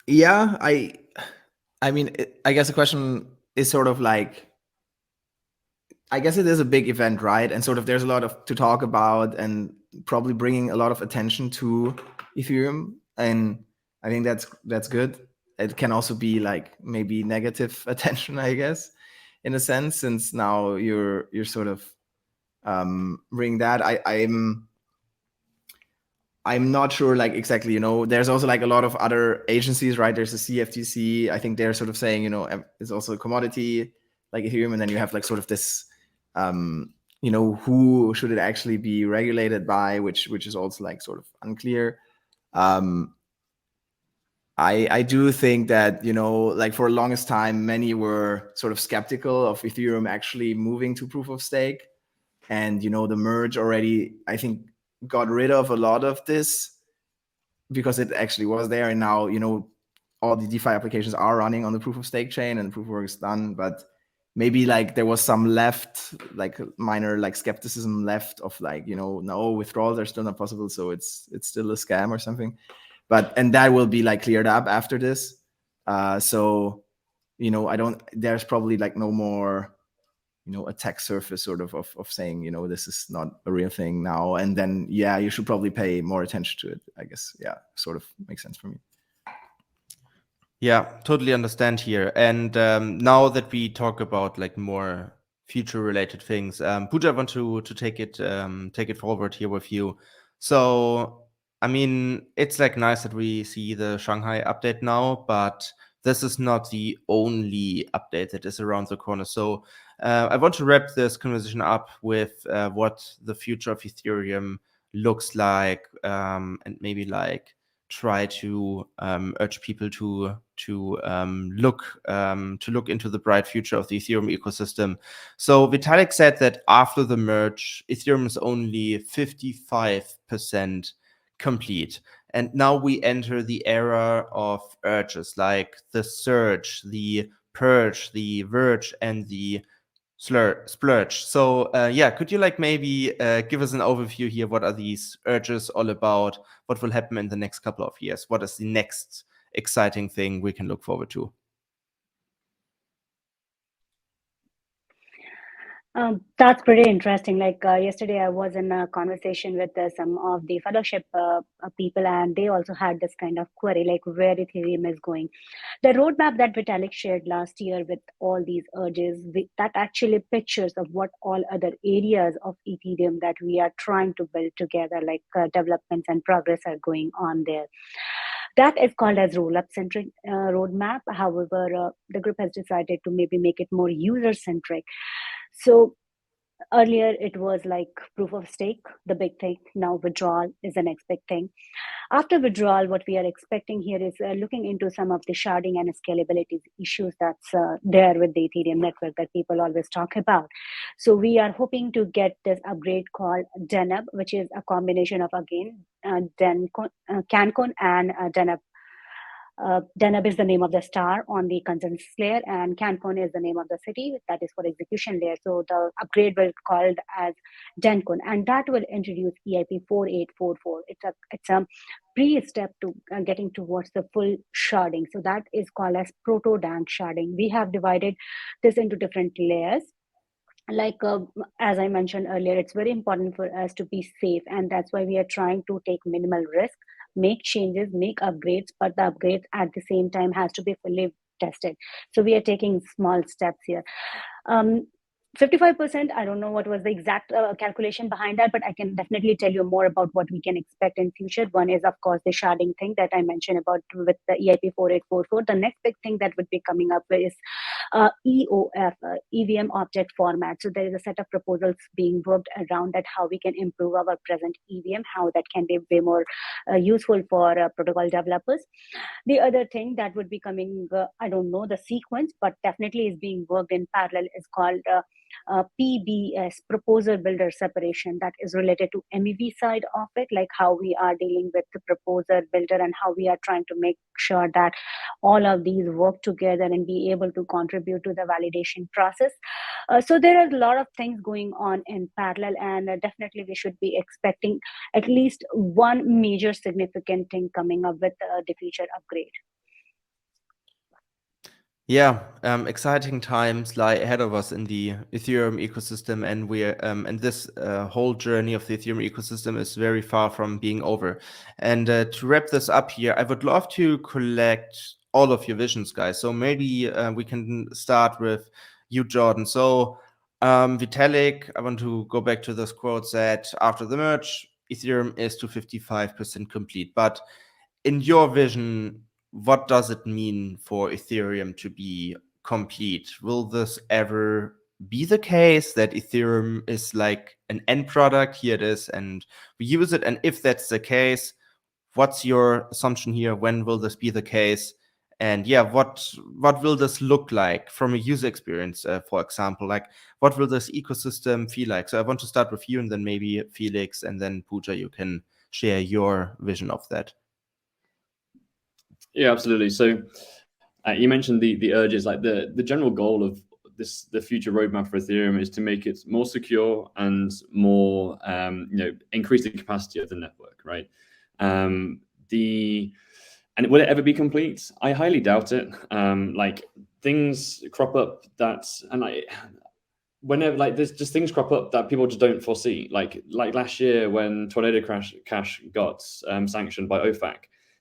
Yeah, I mean, I guess the question is sort of like, I guess it is a big event, right? And sort of there's a lot to talk about, and probably bringing a lot of attention to Ethereum. And I think that's good. It can also be like maybe negative attention, I guess, in a sense, since now you're sort of bring that. I'm not sure, like, exactly, there's also like a lot of other agencies, right? There's the CFTC. I think they're sort of saying, it's also a commodity like Ethereum. And then you have like sort of this, who should it actually be regulated by, which is also like sort of unclear. I do think that, like for the longest time, many were sort of skeptical of Ethereum actually moving to proof of stake. And, the merge already, I think, got rid of a lot of this because it actually was there. And now, all the DeFi applications are running on the proof of stake chain and proof of work is done. But maybe like there was some left, like minor like skepticism left of like, no, withdrawals are still not possible. So it's still a scam or something. And that will be like cleared up after this. So, there's probably like no more, attack surface sort of saying, this is not a real thing now. And then, yeah, you should probably pay more attention to it, I guess. Yeah, sort of makes sense for me. Yeah, totally understand here. And now that we talk about like more future related things, Pooja, I want to take it forward here with you. So, I mean, it's like nice that we see the Shanghai update now, but this is not the only update that is around the corner. So I want to wrap this conversation up with what the future of Ethereum looks like, and maybe like try to urge people to look into the bright future of the Ethereum ecosystem. So Vitalik said that after the merge, Ethereum is only 55% complete. And now we enter the era of urges like the surge, the purge, the verge, and the splurge. So could you like maybe give us an overview here? What are these urges all about? What will happen in the next couple of years? What is the next exciting thing we can look forward to? That's pretty interesting. Like yesterday, I was in a conversation with some of the fellowship people, and they also had this kind of query, like where Ethereum is going. The roadmap that Vitalik shared last year with all these urges, that actually pictures of what all other areas of Ethereum that we are trying to build together, like developments and progress are going on there. That is called as roll-up centric roadmap. However, the group has decided to maybe make it more user centric. So earlier it was like proof of stake, the big thing. Now withdrawal is the next big thing. After withdrawal, what we are expecting here is looking into some of the sharding and scalability issues that's there with the Ethereum network that people always talk about. So we are hoping to get this upgrade called DENUB, which is a combination of, again, CanCon and DENUB. DENUB is the name of the star on the consensus layer, and CanCon is the name of the city that is for execution layer. So the upgrade will be called as DENCon, and that will introduce EIP 4844. It's a pre-step to getting towards the full sharding. So that is called as proto-dank sharding. We have divided this into different layers. Like as I mentioned earlier, it's very important for us to be safe, and that's why we are trying to take minimal risk, make changes, make upgrades, but the upgrades at the same time has to be fully tested. So we are taking small steps here. 55%, I don't know what was the exact calculation behind that, but I can definitely tell you more about what we can expect in future. One is, of course, the sharding thing that I mentioned about with the EIP 4844. The next big thing that would be coming up is EOF, EVM object format. So there is a set of proposals being worked around that, how we can improve our present EVM, how that can be way more useful for protocol developers. The other thing that would be coming, I don't know the sequence, but definitely is being worked in parallel, is called PBS, proposer builder separation, that is related to MEV side of it, like how we are dealing with the proposer builder and how we are trying to make sure that all of these work together and be able to contribute to the validation process. So there are a lot of things going on in parallel, and definitely we should be expecting at least one major significant thing coming up with the future upgrade. Yeah, exciting times lie ahead of us in the Ethereum ecosystem, and we're and this whole journey of the Ethereum ecosystem is very far from being over. And to wrap this up here, I would love to collect all of your visions, guys. So maybe we can start with you, Jordan. So Vitalik, I want to go back to this quote, said after the merge, Ethereum is to 55% complete. But in your vision, what does it mean for Ethereum to be complete? Will this ever be the case that Ethereum is like an end product? Here it is, and we use it. And if that's the case, what's your assumption here? When will this be the case? And yeah, what will this look like from a user experience, for example? Like, what will this ecosystem feel like? So I want to start with you, and then maybe Felix, and then Pooja, you can share your vision of that. Yeah, absolutely. So you mentioned the urges, like the general goal of the future roadmap for Ethereum is to make it more secure and more increase the capacity of the network, right? And will it ever be complete? I highly doubt it. Like things crop up whenever there's just things crop up that people just don't foresee. Like last year when Tornado Cash got sanctioned by OFAC,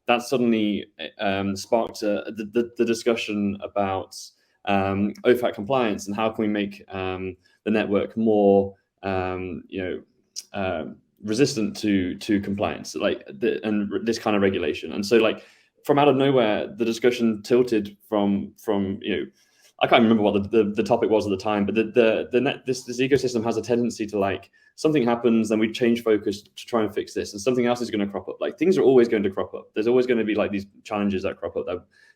that suddenly sparked the discussion about OFAC compliance and how can we make the network more resistant to compliance, and this kind of regulation. And so from out of nowhere, the discussion tilted from I can't remember what the topic was at the time, but this ecosystem has a tendency to something happens, then we change focus to try and fix this, and something else is going to crop up. Things are always going to crop up. There's always going to be these challenges that crop up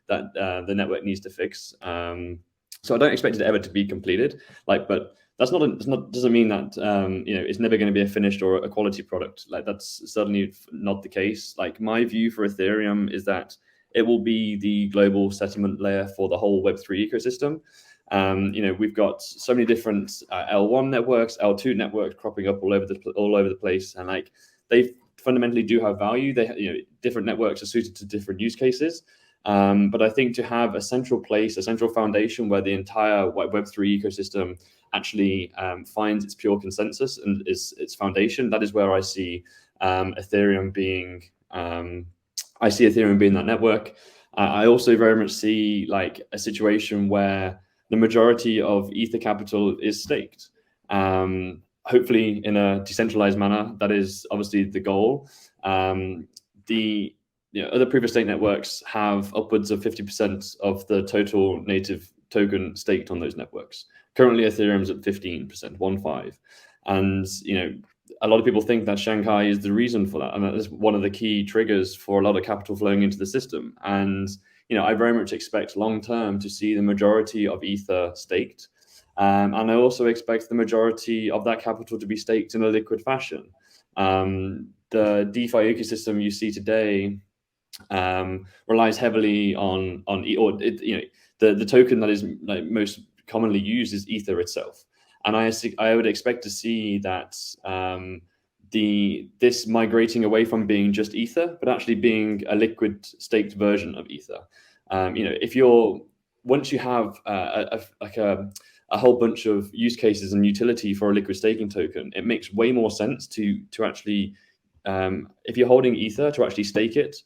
that the network needs to fix. So I don't expect it ever to be completed. But doesn't mean that it's never going to be a finished or a quality product. That's certainly not the case. My view for Ethereum is that it will be the global settlement layer for the whole Web3 ecosystem. We've got so many different L1 networks, L2 networks cropping up all over the place, and they fundamentally do have value. They different networks are suited to different use cases. But I think to have a central foundation where the entire Web3 ecosystem actually finds its pure consensus and its foundation, that is where I see Ethereum being. I see Ethereum being that network. I also very much see a situation where the majority of Ether capital is staked. Hopefully in a decentralized manner. That is obviously the goal. The other proof of stake networks have upwards of 50% of the total native token staked on those networks. Currently, Ethereum's at 15%, 1.5, and a lot of people think that Shanghai is the reason for that, and that is one of the key triggers for a lot of capital flowing into the system. And I very much expect long term to see the majority of Ether staked, and I also expect the majority of that capital to be staked in a liquid fashion. The DeFi ecosystem you see today relies heavily on the token that is most commonly used is Ether itself, and I would expect to see that this migrating away from being just Ether, but actually being a liquid staked version of Ether. Once you have a whole bunch of use cases and utility for a liquid staking token, it makes way more sense to actually, if you're holding Ether, to actually stake it,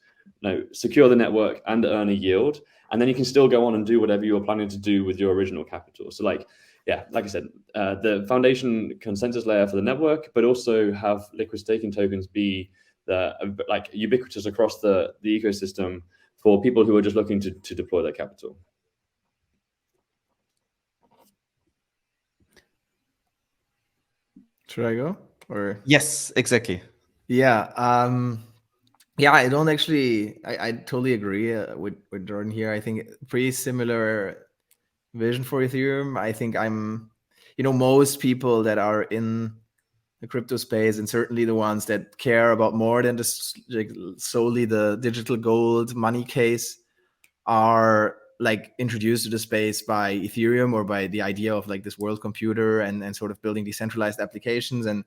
secure the network and earn a yield, and then you can still go on and do whatever you were planning to do with your original capital. So like I said, the foundation consensus layer for the network, but also have liquid staking tokens be ubiquitous across the ecosystem for people who are just looking to deploy their capital. Should I go? Or yes, exactly. Yeah. I don't actually. I totally agree with Jordan here. I think pretty similar vision for Ethereum. I think most people that are in the crypto space, and certainly the ones that care about more than just solely the digital gold money case, are introduced to the space by Ethereum or by the idea of this world computer and sort of building decentralized applications, and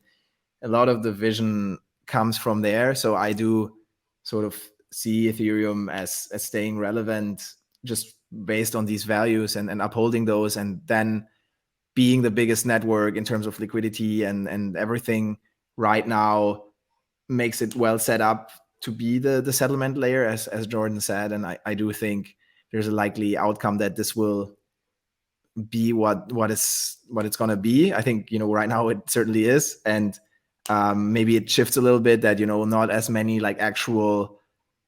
a lot of the vision comes from there. So I do sort of see Ethereum as staying relevant just based on these values and upholding those, and then being the biggest network in terms of liquidity and everything right now makes it well set up to be the settlement layer, as Jordan said. And I do think there's a likely outcome that this will be what it's going to be. I think, right now it certainly is. And maybe it shifts a little bit that, not as many like actual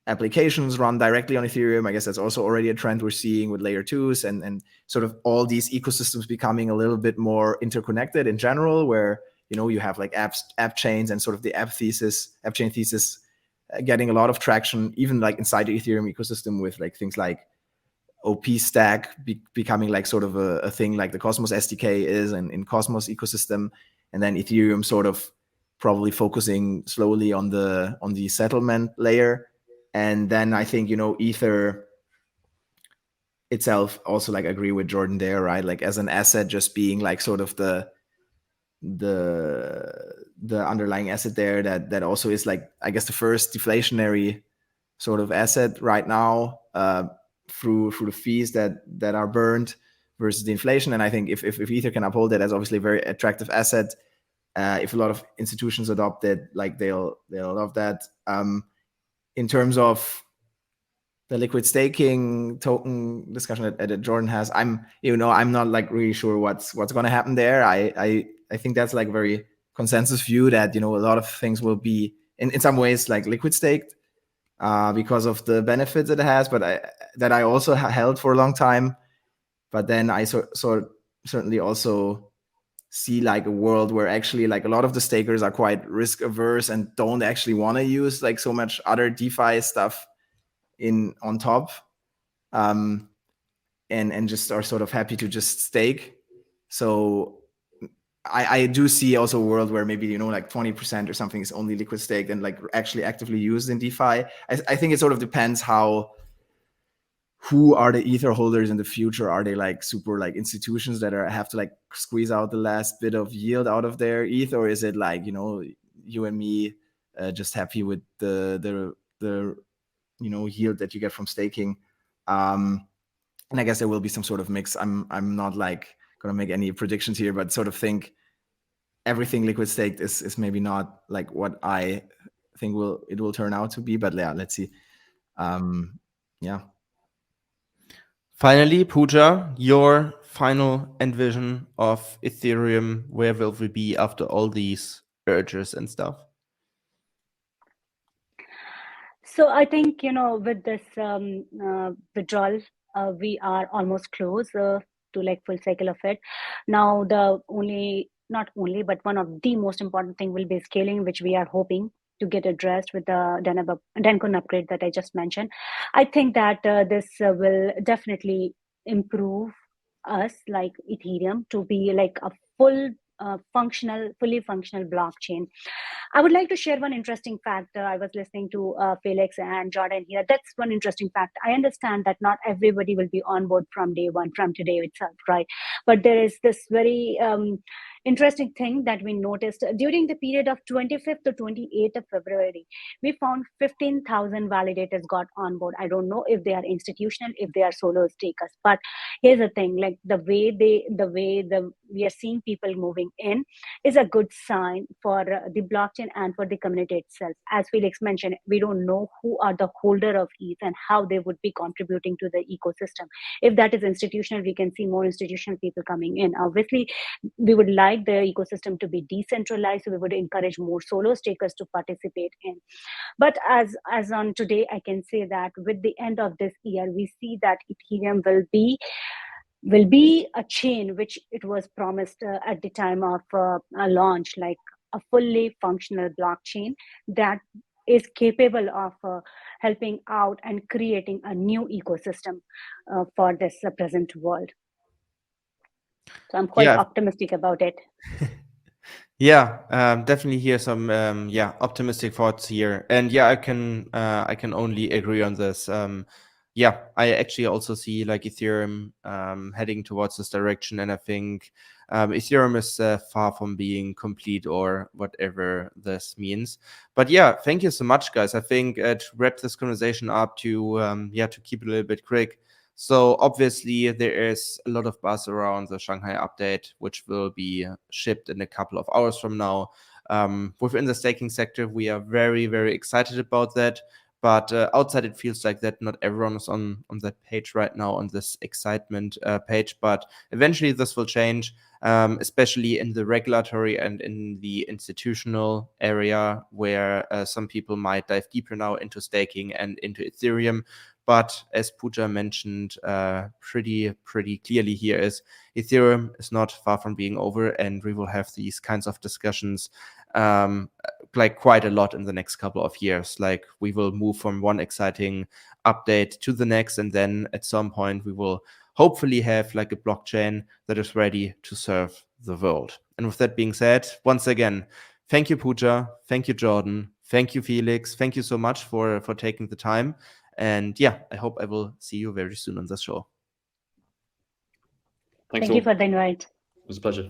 applications run directly on Ethereum. I guess that's also already a trend we're seeing with layer 2s and sort of all these ecosystems becoming a little bit more interconnected in general, where, you have like app chains and sort of the app chain thesis getting a lot of traction, even like inside the Ethereum ecosystem, with like things like OP stack becoming like sort of a thing like the Cosmos SDK is and in Cosmos ecosystem, and then Ethereum sort of probably focusing slowly on the settlement layer. And then I think, Ether itself also, like, agree with Jordan there, right? Like as an asset, just being like sort of the underlying asset there that also is like, I guess, the first deflationary sort of asset right now, through the fees that are burned versus the inflation. And I think if Ether can uphold that, that's obviously a very attractive asset. If a lot of institutions adopt it, like they'll love that. In terms of the liquid staking token discussion that Jordan has, I'm not like really sure what's going to happen there. I think that's like a very consensus view that, a lot of things will be in some ways like liquid staked, because of the benefits it has, but I also held for a long time. But then I certainly also see like a world where actually like a lot of the stakers are quite risk averse and don't actually want to use like so much other DeFi stuff on top, and just are sort of happy to just stake. So I do see also a world where maybe, like 20% or something is only liquid staked and like actually actively used in DeFi. I think it sort of depends who are the Ether holders in the future. Are they like super like institutions that have to like squeeze out the last bit of yield out of their ETH, or is it like, you and me, just happy with the yield that you get from staking? And I guess there will be some sort of mix. I'm not like gonna make any predictions here, but sort of think everything liquid staked is maybe not like what I think it will turn out to be. But yeah, let's see. Yeah. Finally, Pooja, your final envision of Ethereum. Where will we be after all these urges and stuff? So I think, with this withdrawal, we are almost close to like full cycle of it. Now, not only, but one of the most important thing will be scaling, which we are hoping to get addressed with the Dencon upgrade that I just mentioned. I think that this will definitely improve us, like Ethereum, to be like a fully functional blockchain. I would like to share one interesting fact. I was listening to Felix and Jordan here. That's one interesting fact. I understand that not everybody will be on board from day one, from today itself, right? But there is this very interesting thing that we noticed during the period of 25th to 28th of February. We found 15,000 validators got on board. I don't know if they are institutional, if they are solo stakers, but here's the thing: like the way we are seeing people moving in is a good sign for the blockchain and for the community itself. As Felix mentioned, we don't know who are the holder of ETH and how they would be contributing to the ecosystem. If that is institutional, we can see more institutional people coming in. Obviously, we would like the ecosystem to be decentralized, so we would encourage more solo stakers to participate in. But as on today, I can say that with the end of this year, we see that Ethereum will be a chain which it was promised at the time of launch, like a fully functional blockchain that is capable of helping out and creating a new ecosystem for this present world. So I'm quite optimistic about it. Definitely hear some optimistic thoughts here, and I can only agree on this. I actually also see like Ethereum heading towards this direction, and I think Ethereum is far from being complete, or whatever this means. But thank you so much, guys. I think to wrap this conversation up, to keep it a little bit quick. So obviously there is a lot of buzz around the Shanghai update, which will be shipped in a couple of hours from now. Within the staking sector, we are very, very excited about that. But outside, it feels like that not everyone is on that page right now, on this excitement page. But eventually this will change, especially in the regulatory and in the institutional area, where some people might dive deeper now into staking and into Ethereum. But as Pooja mentioned pretty clearly here, is Ethereum is not far from being over, and we will have these kinds of discussions like quite a lot in the next couple of years. Like we will move from one exciting update to the next, and then at some point we will hopefully have like a blockchain that is ready to serve the world. And with that being said, once again, thank you, Pooja. Thank you, Jordan. Thank you, Felix. Thank you so much for taking the time. And yeah, I hope I will see you very soon on the show. Thanks Thank you for the invite. It was a pleasure.